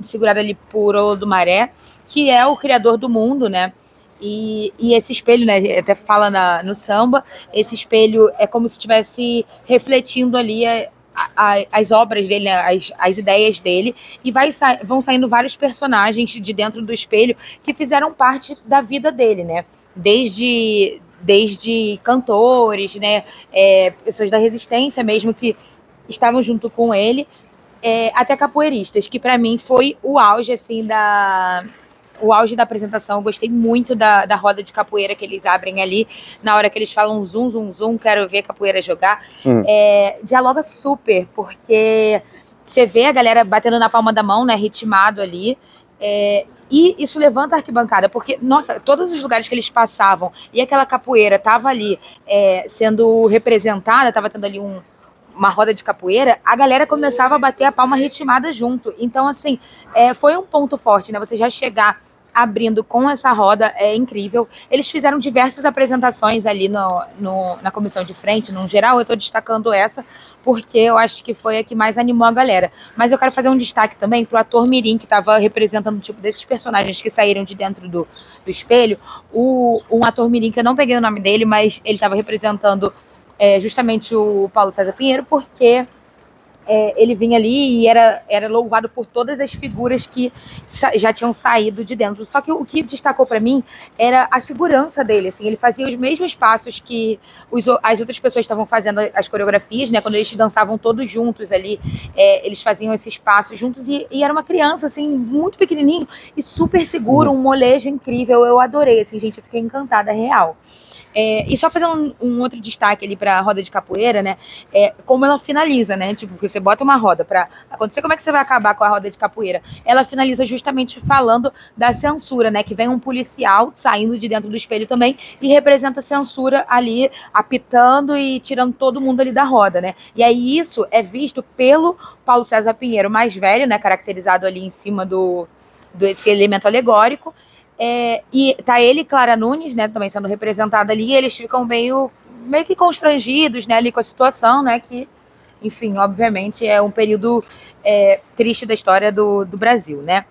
segurado ali por Olodumaré, que é o criador do mundo, né? E esse espelho, né, até fala no samba, esse espelho é como se estivesse refletindo ali as obras dele, né, as ideias dele, e vão saindo vários personagens de dentro do espelho que fizeram parte da vida dele, né? Desde cantores, né, pessoas da resistência mesmo que estavam junto com ele, até capoeiristas, que para mim foi o auge assim o auge da apresentação. Eu gostei muito da roda de capoeira que eles abrem ali, na hora que eles falam zum, zum, zum, quero ver capoeira jogar. Dialoga super, porque você vê a galera batendo na palma da mão, né, ritmado ali, e isso levanta a arquibancada, porque, nossa, todos os lugares que eles passavam, e aquela capoeira tava ali sendo representada, tava tendo ali uma roda de capoeira, a galera começava a bater a palma ritmada junto. Então, assim, foi um ponto forte, né? Você já chegar abrindo com essa roda é incrível. Eles fizeram diversas apresentações ali na comissão de frente, no geral. Eu estou destacando essa porque eu acho que foi a que mais animou a galera. Mas eu quero fazer um destaque também pro ator mirim, que estava representando, tipo, desses personagens que saíram de dentro do espelho. Um ator mirim, que eu não peguei o nome dele, mas ele estava representando justamente o Paulo César Pinheiro, porque ele vinha ali e era louvado por todas as figuras que já tinham saído de dentro. Só que o que destacou para mim era a segurança dele. Assim, ele fazia os mesmos passos que as outras pessoas estavam fazendo as coreografias, né? Quando eles dançavam todos juntos ali, eles faziam esses passos juntos, e era uma criança, assim, muito pequenininho e super seguro, um molejo incrível. Eu adorei, assim, gente, eu fiquei encantada, real. E só fazendo um outro destaque ali pra roda de capoeira, né? Como ela finaliza, né? Tipo, você bota uma roda pra acontecer, como é que você vai acabar com a roda de capoeira? Ela finaliza justamente falando da censura, né? Que vem um policial saindo de dentro do espelho também e representa a censura ali, apitando e tirando todo mundo ali da roda, né? E aí isso é visto pelo Paulo César Pinheiro mais velho, né? Caracterizado ali em cima desse elemento alegórico. E tá ele e Clara Nunes, né, também sendo representada ali, e eles ficam meio que constrangidos, né, ali com a situação, né, que, enfim, obviamente é um período triste da história do Brasil, né.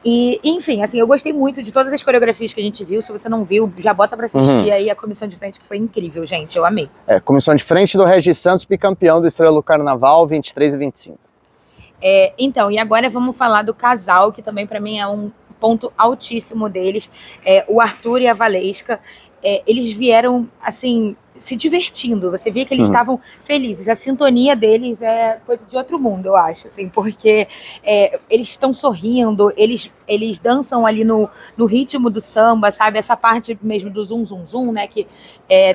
E, enfim, assim, eu gostei muito de todas as coreografias que a gente viu. Se você não viu, já bota pra assistir aí a comissão de frente, que foi incrível, gente, eu amei. Comissão de frente do Regis Santos, bicampeão do Estrela do Carnaval, 23 e 25. Então, e agora vamos falar do casal, que também pra mim é um ponto altíssimo deles, o Arthur e a Valesca. Eles vieram, assim, se divertindo. Você via que eles estavam felizes. A sintonia deles é coisa de outro mundo, eu acho, assim, porque eles estão sorrindo, eles dançam ali no ritmo do samba, sabe? Essa parte mesmo do zum, zum, zum, né? Que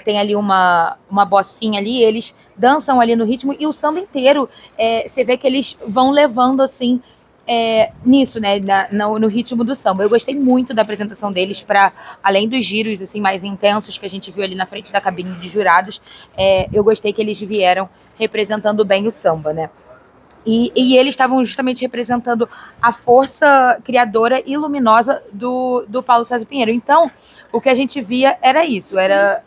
tem ali uma bocinha ali, eles dançam ali no ritmo, e o samba inteiro, você vê que eles vão levando, assim, nisso, né, no ritmo do samba. Eu gostei muito da apresentação deles, para além dos giros assim mais intensos que a gente viu ali na frente da cabine de jurados. Eu gostei que eles vieram representando bem o samba, né? E eles estavam justamente representando a força criadora e luminosa do Paulo César Pinheiro. Então, o que a gente via era isso, era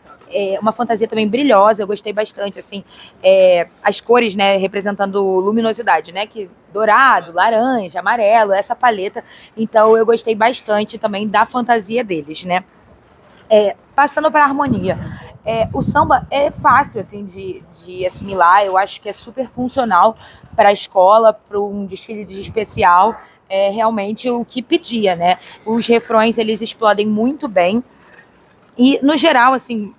uma fantasia também brilhosa. Eu gostei bastante, assim, as cores, né, representando luminosidade, né, que dourado, laranja, amarelo, essa paleta. Então eu gostei bastante também da fantasia deles, né. Passando para a harmonia, o samba é fácil, assim, de assimilar. Eu acho que é super funcional para a escola, para um desfile de especial. Realmente o que pedia, né. Os refrões, eles explodem muito bem. E, no geral, assim,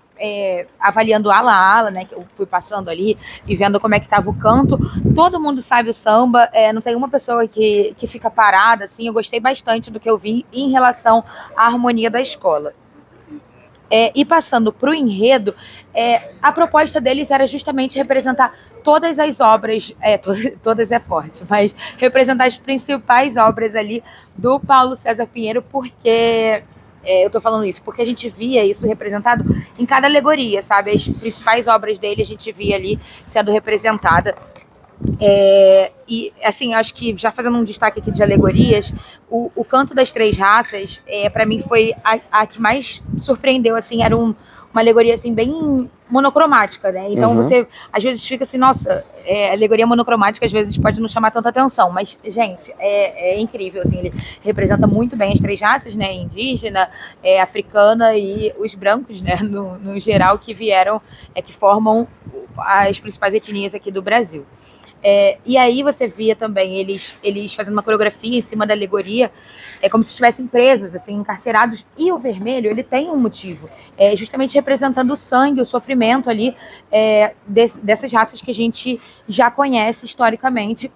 avaliando ala a ala, né, que eu fui passando ali e vendo como é que estava o canto, todo mundo sabe o samba, não tem uma pessoa que fica parada, assim, eu gostei bastante do que eu vi em relação à harmonia da escola. E passando para o enredo, a proposta deles era justamente representar todas as obras, todas é forte, mas representar as principais obras ali do Paulo César Pinheiro, porque eu tô falando isso, porque a gente via isso representado em cada alegoria, sabe? As principais obras dele a gente via ali sendo representada. E assim, acho que já fazendo um destaque aqui de alegorias, o Canto das Três Raças, para mim foi a que mais surpreendeu, assim, era uma alegoria assim bem monocromática, né? Então você às vezes fica assim, nossa, alegoria monocromática às vezes pode não chamar tanta atenção, mas gente, é incrível, assim, ele representa muito bem as três raças, né? Indígena, africana e os brancos, né? No geral, que vieram, que formam as principais etnias aqui do Brasil. E aí você via também eles fazendo uma coreografia em cima da alegoria, como se estivessem presos, assim, encarcerados. E o vermelho, ele tem um motivo, justamente representando o sangue, o sofrimento ali dessas raças que a gente já conhece historicamente,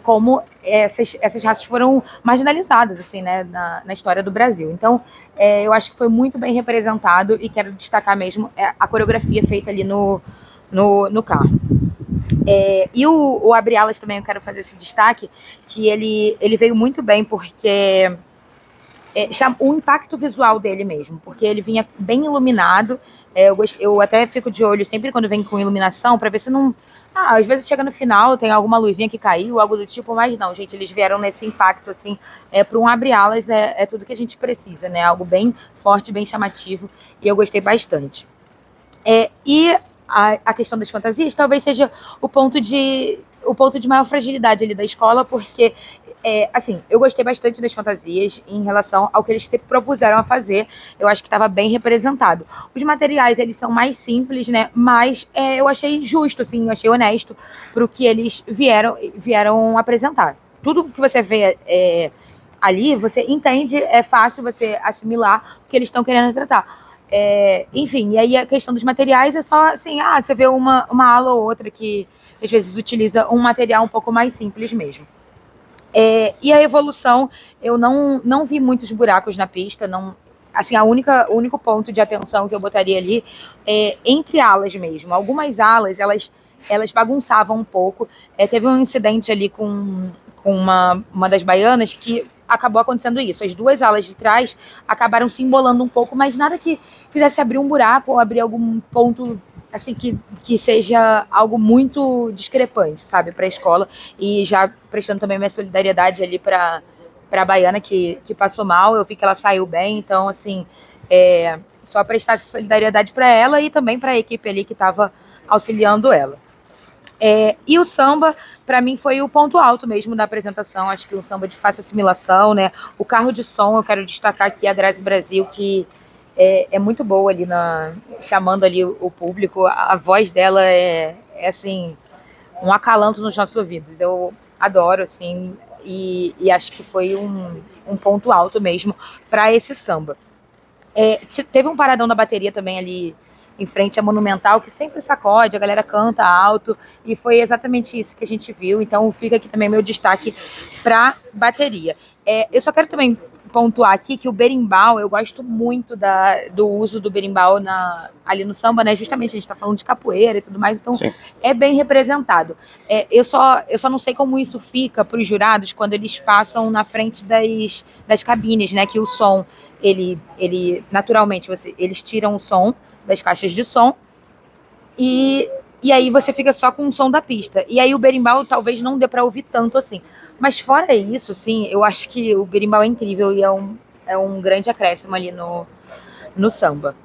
como essas raças foram marginalizadas, assim, né, na história do Brasil. Então, eu acho que foi muito bem representado e quero destacar mesmo a coreografia feita ali no carro. E o Abre Alas também eu quero fazer esse destaque, que ele veio muito bem porque o impacto visual dele mesmo, porque ele vinha bem iluminado. Eu até fico de olho sempre quando vem com iluminação para ver se não... às vezes chega no final, tem alguma luzinha que caiu, algo do tipo, mas não, gente, eles vieram nesse impacto, assim, para um Abre Alas é tudo que a gente precisa, né? Algo bem forte, bem chamativo, e eu gostei bastante. E a questão das fantasias talvez seja o ponto de maior fragilidade ali da escola, porque, assim, eu gostei bastante das fantasias em relação ao que eles se propuseram a fazer. Eu acho que estava bem representado. Os materiais, eles são mais simples, né, mas eu achei justo, assim, eu achei honesto pro que eles vieram apresentar. Tudo que você vê ali, você entende, é fácil você assimilar o que eles estão querendo tratar. Enfim, e aí a questão dos materiais é só assim, você vê uma ala ou outra que às vezes utiliza um material um pouco mais simples mesmo. E a evolução, eu não vi muitos buracos na pista, não, assim, o único ponto de atenção que eu botaria ali é entre alas mesmo. Algumas alas, elas bagunçavam um pouco. Teve um incidente ali com uma das baianas que acabou acontecendo isso. As duas alas de trás acabaram se embolando um pouco, mas nada que fizesse abrir um buraco ou abrir algum ponto assim que seja algo muito discrepante, sabe, para a escola. E já prestando também minha solidariedade ali para a baiana que passou mal. Eu vi que ela saiu bem, então assim, só prestar solidariedade para ela e também para a equipe ali que estava auxiliando ela. E o samba, para mim, foi o ponto alto mesmo da apresentação. Acho que um samba de fácil assimilação, né? O carro de som, eu quero destacar aqui a Grazi Brasil, que é muito boa ali chamando ali o público. A voz dela é assim, um acalanto nos nossos ouvidos. Eu adoro, assim, e acho que foi um ponto alto mesmo para esse samba. Teve um paradão da bateria também ali em frente à Monumental, que sempre sacode, a galera canta alto, e foi exatamente isso que a gente viu. Então fica aqui também meu destaque para bateria. Eu só quero também pontuar aqui que o berimbau, eu gosto muito do uso do berimbau ali no samba, né? Justamente a gente tá falando de capoeira e tudo mais, então sim, é bem representado. Eu só não sei como isso fica para os jurados quando eles passam na frente das cabines, né? Que o som, ele naturalmente, eles tiram o som das caixas de som e aí você fica só com o som da pista. E aí o berimbau talvez não dê para ouvir tanto assim. Mas fora isso, sim, eu acho que o berimbau é incrível e é um grande acréscimo ali no samba.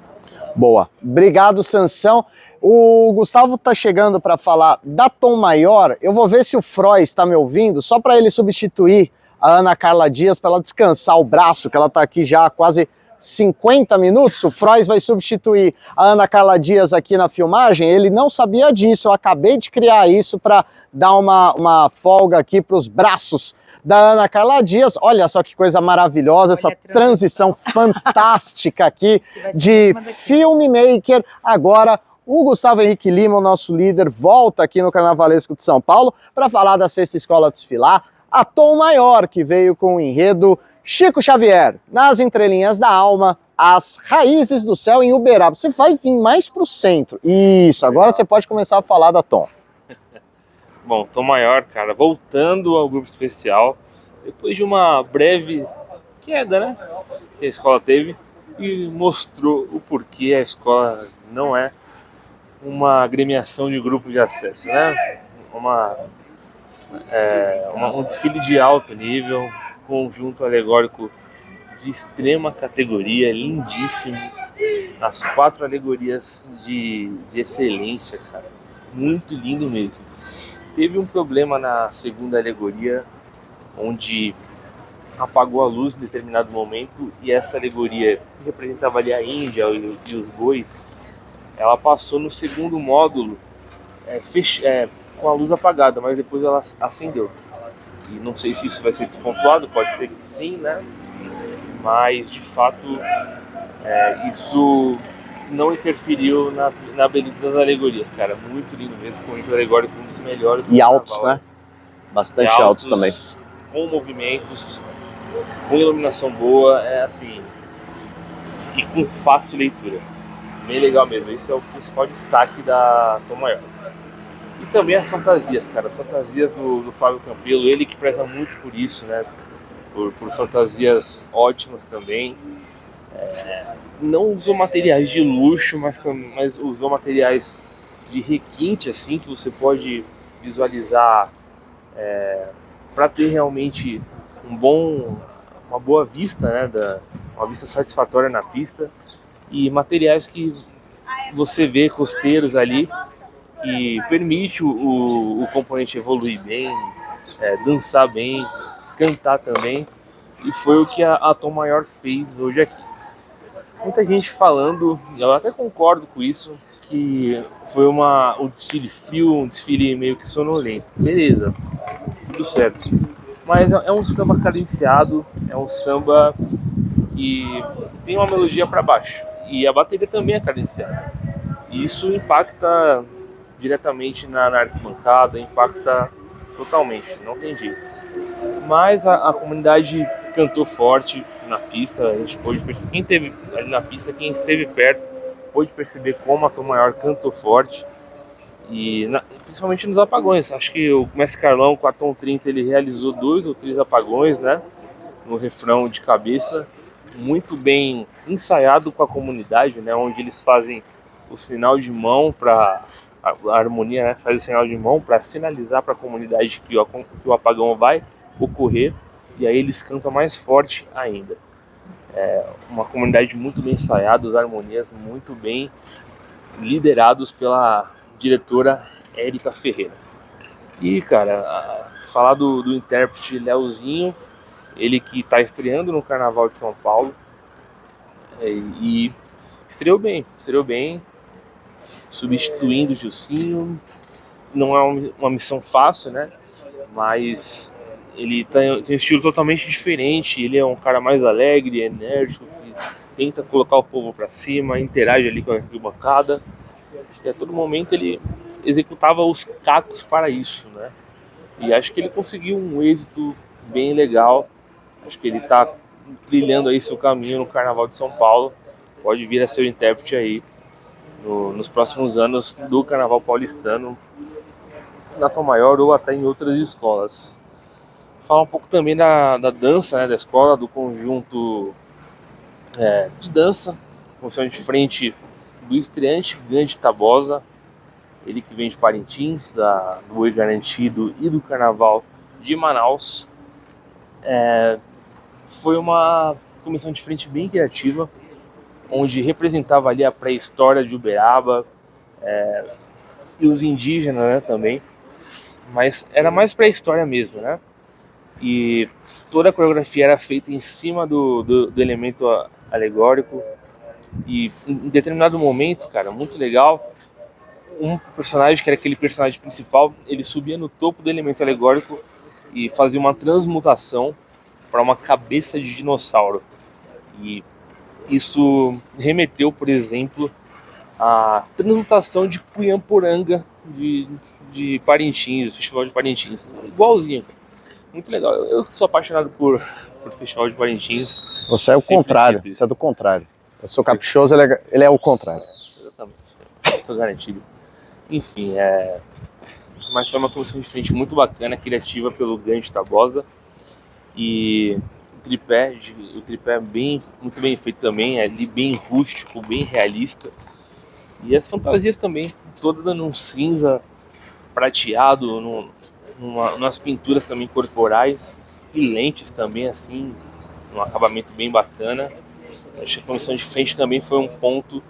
Boa. Obrigado, Sansão. O Gustavo tá chegando para falar da Tom Maior. Eu vou ver se o Froy está me ouvindo, só para ele substituir a Ana Carla Dias, para ela descansar o braço, que ela tá aqui já quase 50 minutos, o Frois vai substituir a Ana Carla Dias aqui na filmagem, ele não sabia disso, eu acabei de criar isso para dar uma folga aqui para os braços da Ana Carla Dias. Olha só que coisa maravilhosa, essa transição fantástica aqui de filmmaker. Agora, o Gustavo Henrique Lima, o nosso líder, volta aqui no Carnavalesco de São Paulo para falar da Sexta Escola Desfilar, a Tom Maior, que veio com o enredo Chico Xavier, nas entrelinhas da alma, as raízes do céu em Uberaba. Você vai vir mais para o centro. Isso, agora você pode começar a falar da Tom. Bom, Tom Maior, cara, voltando ao grupo especial, depois de uma breve queda, né, que a escola teve, e mostrou o porquê a escola não é uma agremiação de grupo de acesso, né, um desfile de alto nível, conjunto alegórico de extrema categoria, lindíssimo, as 4 alegorias de excelência, cara, muito lindo mesmo. Teve um problema na segunda alegoria, onde apagou a luz em determinado momento, e essa alegoria, que representava ali a Índia e os bois, ela passou no segundo módulo com a luz apagada, mas depois ela acendeu. E não sei se isso vai ser despontuado, pode ser que sim, né? Mas de fato isso não interferiu na beleza das alegorias, cara. Muito lindo mesmo, conjunto alegórico, um dos melhores do E altos, carnaval, né? Bastante altos também. Com movimentos, com iluminação boa, assim, e com fácil leitura. Bem legal mesmo, esse é o principal destaque da Tom Maior. E também as fantasias, cara, as fantasias do Fábio Campelo, ele que preza muito por isso, né? Por fantasias ótimas também. Não usou materiais de luxo, mas usou materiais de requinte, assim, que você pode visualizar para ter realmente uma boa vista, né? Uma vista satisfatória na pista. E materiais que você vê costeiros ali, que permite o componente evoluir bem, dançar bem, cantar também, e foi o que a Tom Maior fez hoje aqui. Muita gente falando, eu até concordo com isso, que foi um desfile frio, um desfile meio que sonolento. Beleza, tudo certo. Mas é um samba cadenciado, é um samba que tem uma melodia para baixo, e a bateria também é cadenciada. E isso impacta diretamente na arquibancada, impacta totalmente, não tem jeito. Mas a comunidade cantou forte na pista, a gente pôde perceber, quem esteve ali na pista, quem esteve perto, pôde perceber como a Tom Maior cantou forte, e principalmente nos apagões. Acho que o Mestre Carlão com a Tom 30 ele realizou 2 ou 3 apagões, né, no refrão de cabeça, muito bem ensaiado com a comunidade, né, onde eles fazem o sinal de mão para a harmonia, né, faz o sinal de mão para sinalizar para a comunidade que o apagão vai ocorrer, e aí eles cantam mais forte ainda. Uma comunidade muito bem ensaiada, as harmonias muito bem liderados pela diretora Érica Ferreira. E, cara, falar do intérprete Leozinho, ele que está estreando no Carnaval de São Paulo, e estreou bem, substituindo o Gilcinho. Não é uma missão fácil, né? Mas ele tem um estilo totalmente diferente. Ele é um cara mais alegre, enérgico, que tenta colocar o povo para cima, interage ali com a arquibancada. E a todo momento ele executava os cacos para isso, né? E acho que ele conseguiu um êxito bem legal. Acho que ele está trilhando aí seu caminho no Carnaval de São Paulo. Pode vir a ser o intérprete aí nos próximos anos do Carnaval paulistano, na Tom Maior ou até em outras escolas. Falar um pouco também da dança, né, da escola, do conjunto de dança, comissão de frente do estreante Grande Tabosa, ele que vem de Parintins, do Boi Garantido e do Carnaval de Manaus. Foi uma comissão de frente bem criativa, onde representava ali a pré-história de Uberaba, e os indígenas, né, também, mas era mais pré-história mesmo, né? E toda a coreografia era feita em cima do elemento alegórico. E em determinado momento, cara, muito legal, um personagem que era aquele personagem principal, ele subia no topo do elemento alegórico e fazia uma transmutação para uma cabeça de dinossauro. E isso remeteu, por exemplo, à transmutação de Cunhamporanga de Parintins, o Festival de Parintins. Igualzinho, cara. Muito legal. Eu sou apaixonado por Festival de Parintins. Você é o Sempre contrário, cito isso. você é do contrário. Eu sou caprichoso, ele é o contrário. Exatamente. Estou garantido. Enfim, mas foi uma comissão de frente muito bacana, criativa pelo Gancho Tabosa. E o tripé é muito bem feito também, é ali bem rústico, bem realista. E as fantasias também, todas dando um cinza prateado, umas pinturas também corporais e lentes também, assim, um acabamento bem bacana. Acho que a comissão de frente também foi um ponto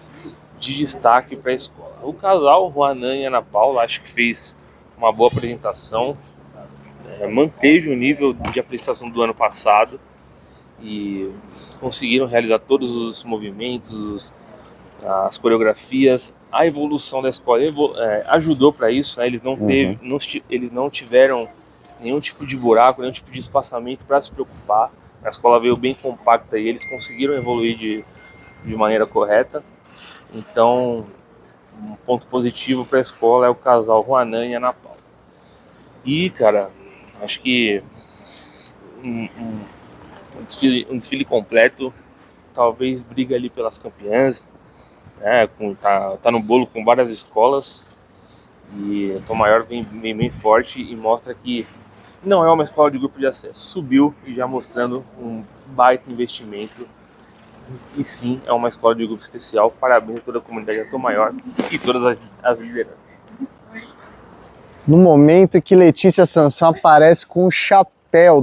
de destaque para a escola. O casal, Ruanan e Ana Paula, acho que fez uma boa apresentação, manteve o nível de apresentação do ano passado e conseguiram realizar todos os movimentos, as coreografias. A evolução da escola ajudou para isso, né? Eles não tiveram nenhum tipo de buraco, nenhum tipo de espaçamento para se preocupar. A escola veio bem compacta e eles conseguiram evoluir de maneira correta. Então, um ponto positivo para a escola é o casal Ruanan e Ana Paula. E, cara, acho que um desfile completo, talvez briga ali pelas campeãs, né? Tá no bolo com várias escolas. E o Tom Maior vem bem forte e mostra que não é uma escola de grupo de acesso. Subiu e já mostrando um baita investimento. E sim, é uma escola de grupo especial. Parabéns a toda a comunidade da Tom Maior e todas as lideranças. No momento que Letícia Sansão aparece com um chapéu,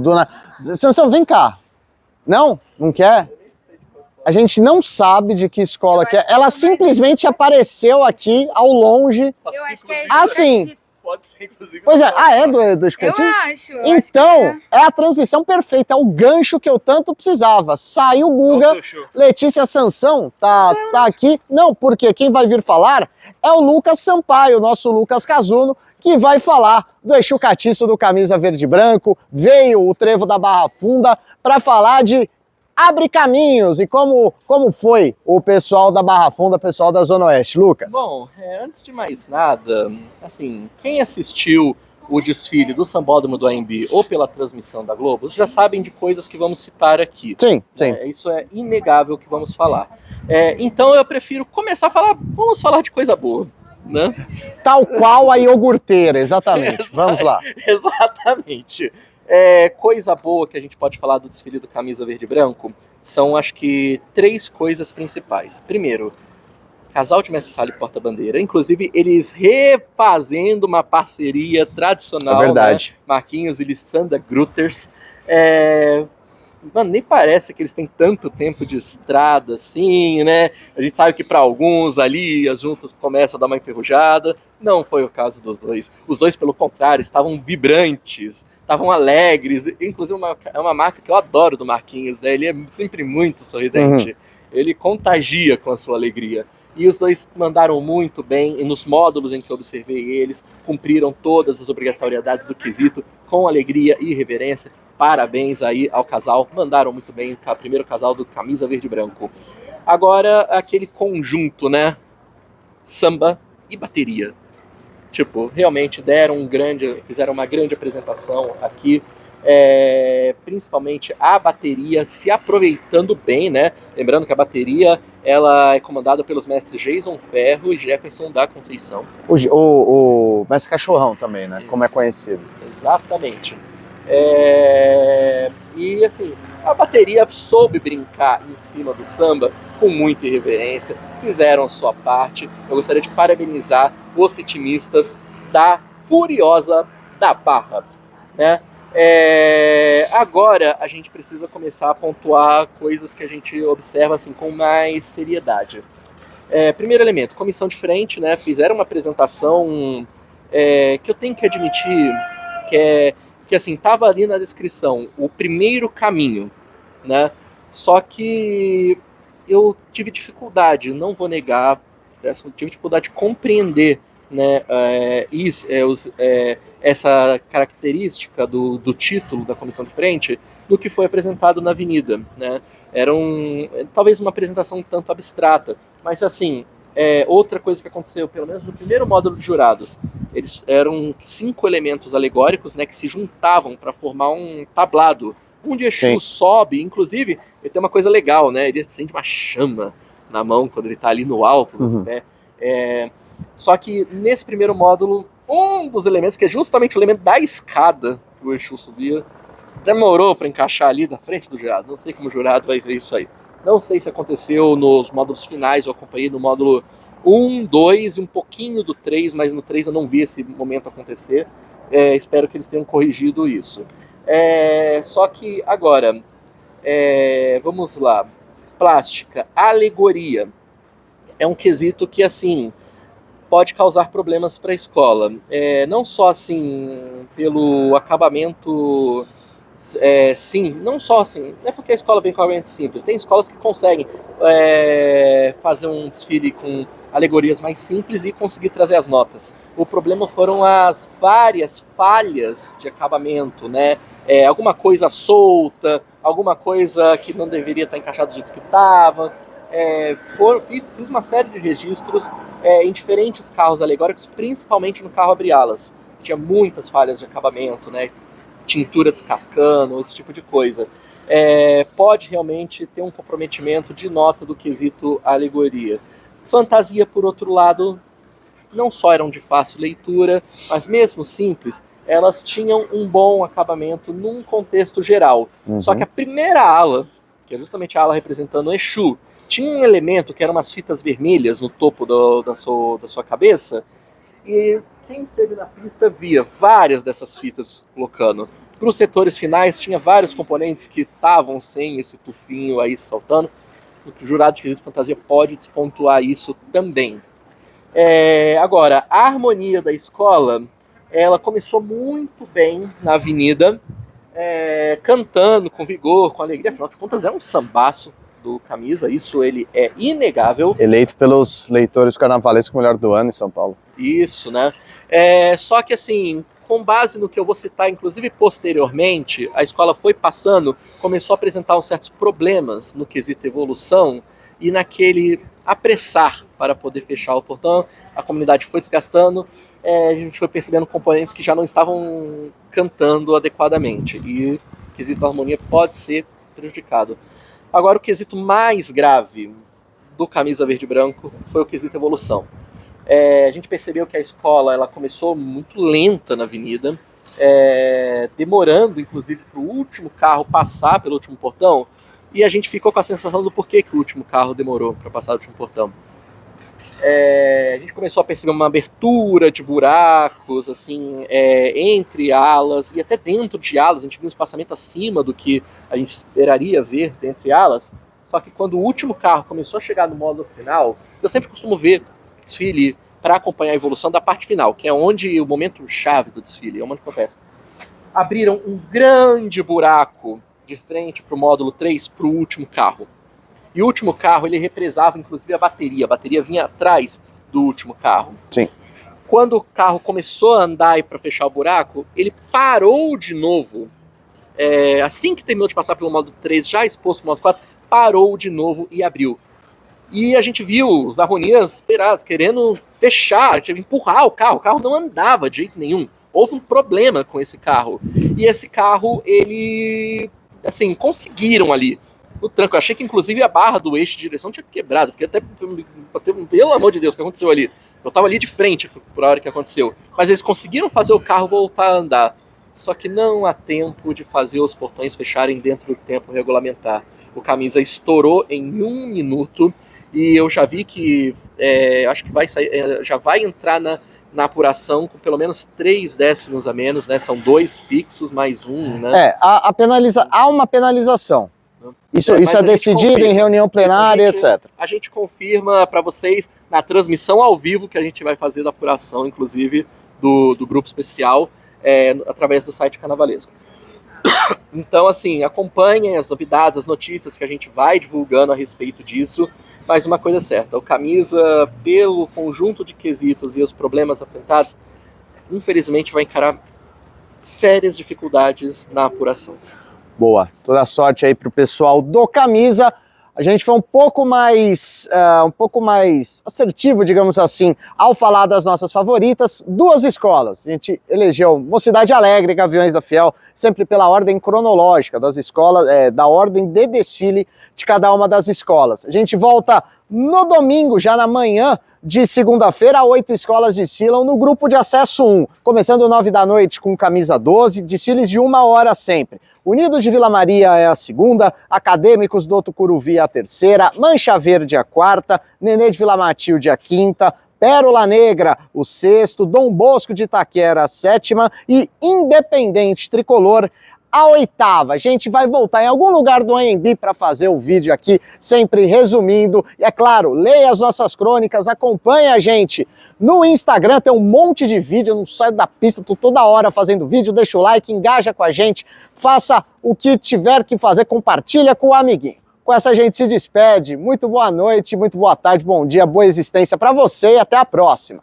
Sansão, vem cá. Não? Não quer? A gente não sabe de que escola que é. Ela simplesmente apareceu aqui ao longe. Eu acho que é assim. Pode ser, inclusive. Pois é, do escotinho? Eu acho. Então, é a transição perfeita, é o gancho que eu tanto precisava. Saiu o Guga, Letícia Sansão tá aqui. Não, porque quem vai vir falar é o Lucas Sampaio, o nosso Lucas Casuno, que vai falar do Exu Catiço do Camisa Verde e Branco. Veio o Trevo da Barra Funda para falar de Abre Caminhos e como foi o pessoal da Barra Funda, o pessoal da Zona Oeste. Lucas? Bom, antes de mais nada, assim, quem assistiu o desfile do Sambódromo do AMB ou pela transmissão da Globo, já sabem de coisas que vamos citar aqui. Sim. Isso é inegável que vamos falar. Então eu prefiro começar a falar, vamos falar de coisa boa, né? Tal qual a iogurteira, exatamente. Vamos lá. Exatamente. Coisa boa que a gente pode falar do desfile do Camisa Verde e Branco são, acho que, 3 coisas principais. Primeiro, casal de mestre-sala e porta-bandeira. Inclusive, eles refazendo uma parceria tradicional. É verdade. Né? Marquinhos e Lissandra Gruters. Mano, nem parece que eles têm tanto tempo de estrada assim, né? A gente sabe que para alguns ali as juntas começam a dar uma enferrujada. Não foi o caso dos dois. Os dois, pelo contrário, estavam vibrantes, estavam alegres. Inclusive, é uma marca que eu adoro do Marquinhos, né? Ele é sempre muito sorridente. Ele contagia com a sua alegria. E os dois mandaram muito bem, e nos módulos em que eu observei eles, cumpriram todas as obrigatoriedades do quesito com alegria e reverência. Parabéns aí ao casal, mandaram muito bem, o primeiro casal do Camisa Verde e Branco. Agora, aquele conjunto, né? Samba e bateria. Tipo, realmente fizeram uma grande apresentação aqui. Principalmente a bateria se aproveitando bem, né? Lembrando que a bateria ela é comandada pelos mestres Jason Ferro e Jefferson da Conceição. O mestre Cachorrão também, né? Como é conhecido. Exatamente. E assim, a bateria soube brincar em cima do samba com muita irreverência, fizeram sua parte. Eu gostaria de parabenizar os ritmistas da Furiosa da Barra, né? Agora a gente precisa começar a pontuar coisas que a gente observa assim, com mais seriedade. Primeiro elemento, comissão de frente, né? Fizeram uma apresentação que eu tenho que admitir que assim, estava ali na descrição o primeiro caminho, né? Só que eu tive dificuldade, não vou negar, tive dificuldade de compreender, né, essa característica do título da comissão de frente do que foi apresentado na Avenida, né? Era talvez uma apresentação um tanto abstrata, mas assim, outra coisa que aconteceu, pelo menos no primeiro módulo de jurados, eles eram 5 elementos alegóricos, né, que se juntavam para formar um tablado, onde Exu sobe, inclusive, ele tem uma coisa legal, né? Ele acende uma chama na mão quando ele está ali no alto, né? Só que nesse primeiro módulo, um dos elementos, que é justamente o elemento da escada que o Exu subia, demorou para encaixar ali na frente do jurado. Não sei como o jurado vai ver isso aí. Não sei se aconteceu nos módulos finais, eu acompanhei no módulo 1, 2 e um pouquinho do 3, mas no 3 eu não vi esse momento acontecer. Espero que eles tenham corrigido isso. Só que agora, vamos lá. Plástica, alegoria. É um quesito que, assim, pode causar problemas para a escola. Não só, assim, pelo acabamento... sim, não só assim, não é porque a escola vem com acabamento simples. Tem escolas que conseguem fazer um desfile com alegorias mais simples e conseguir trazer as notas. O problema foram as várias falhas de acabamento, né? Alguma coisa solta, alguma coisa que não deveria estar encaixada do jeito que estava. Fiz uma série de registros em diferentes carros alegóricos, principalmente no carro Abre-Alas. Tinha muitas falhas de acabamento, né? Tintura descascando, esse tipo de coisa. Pode realmente ter um comprometimento de nota do quesito alegoria. Fantasia, por outro lado, não só eram de fácil leitura, mas mesmo simples, elas tinham um bom acabamento num contexto geral. Só que a primeira ala, que é justamente a ala representando o Exu, tinha um elemento que eram umas fitas vermelhas no topo da sua cabeça, e quem esteve na pista via várias dessas fitas colocando. Para os setores finais, tinha vários componentes que estavam sem esse tufinho aí saltando. O jurado de quesito fantasia pode despontuar isso também. Agora, a harmonia da escola, ela começou muito bem na Avenida, cantando com vigor, com alegria. Afinal de contas, é um sambaço do Camisa, isso ele é inegável. Eleito pelos leitores carnavalescos melhor do ano em São Paulo. Isso, né? Só que assim, com base no que eu vou citar, inclusive posteriormente, a escola foi passando, começou a apresentar uns certos problemas no quesito evolução e naquele apressar para poder fechar o portão, a comunidade foi desgastando, a gente foi percebendo componentes que já não estavam cantando adequadamente e o quesito harmonia pode ser prejudicado. Agora, o quesito mais grave do Camisa Verde e Branco foi o quesito evolução. A gente percebeu que a escola ela começou muito lenta na avenida, demorando, inclusive, para o último carro passar pelo último portão, e a gente ficou com a sensação do porquê que o último carro demorou para passar o último portão. A gente começou a perceber uma abertura de buracos, assim, entre alas, e até dentro de alas, a gente viu um espaçamento acima do que a gente esperaria ver dentre alas, só que quando o último carro começou a chegar no módulo final, eu sempre costumo ver desfile para acompanhar a evolução da parte final, que é onde o momento chave do desfile, é onde acontece. Abriram um grande buraco de frente para o módulo 3, para o último carro. E o último carro, ele represava inclusive a bateria vinha atrás do último carro. Sim. Quando o carro começou a andar e para fechar o buraco, ele parou de novo. Assim que terminou de passar pelo módulo 3, já exposto no módulo 4, parou de novo e abriu. E a gente viu os harmonias esperados, querendo fechar, empurrar o carro não andava de jeito nenhum. Houve um problema com esse carro. E esse carro, ele, assim, conseguiram ali no tranco. Eu achei que, inclusive, a barra do eixo de direção tinha quebrado. Fiquei até, pelo amor de Deus, o que aconteceu ali? Eu tava ali de frente por a hora que aconteceu. Mas eles conseguiram fazer o carro voltar a andar. Só que não há tempo de fazer os portões fecharem dentro do tempo regulamentar. O Camisa estourou em 1 minuto. E eu já vi que acho que vai sair, já vai entrar na apuração com pelo menos 3 décimos a menos, né? São 2 fixos mais 1, né? Há uma penalização. Isso é decidido em reunião plenária, etc. A gente confirma para vocês na transmissão ao vivo que a gente vai fazer da apuração, inclusive, do grupo especial, através do site Carnavalesco. Então, assim, acompanhem as novidades, as notícias que a gente vai divulgando a respeito disso. Mas uma coisa é certa, o Camisa, pelo conjunto de quesitos e os problemas afetados, infelizmente vai encarar sérias dificuldades na apuração. Boa, toda sorte aí pro pessoal do Camisa. A gente foi um pouco mais assertivo, digamos assim, ao falar das nossas favoritas. 2 escolas. A gente elegeu Mocidade Alegre, Gaviões da Fiel, sempre pela ordem cronológica das escolas, da ordem de desfile de cada uma das escolas. A gente volta no domingo, já na manhã de segunda-feira, 8 escolas desfilam no grupo de acesso 1, começando 9 da noite com camisa 12, desfiles de 1 hora sempre. Unidos de Vila Maria é a segunda, Acadêmicos do Tucuruvi a terceira, Mancha Verde a quarta, Nenê de Vila Matilde a quinta, Pérola Negra o sexto, Dom Bosco de Itaquera a sétima e Independente Tricolor a oitava. A gente vai voltar em algum lugar do AMB para fazer o vídeo aqui, sempre resumindo. E é claro, leia as nossas crônicas, acompanhe a gente no Instagram, tem um monte de vídeo, eu não saio da pista, tô toda hora fazendo vídeo, deixa o like, engaja com a gente, faça o que tiver que fazer, compartilha com o amiguinho. Com essa a gente se despede, muito boa noite, muito boa tarde, bom dia, boa existência para você e até a próxima.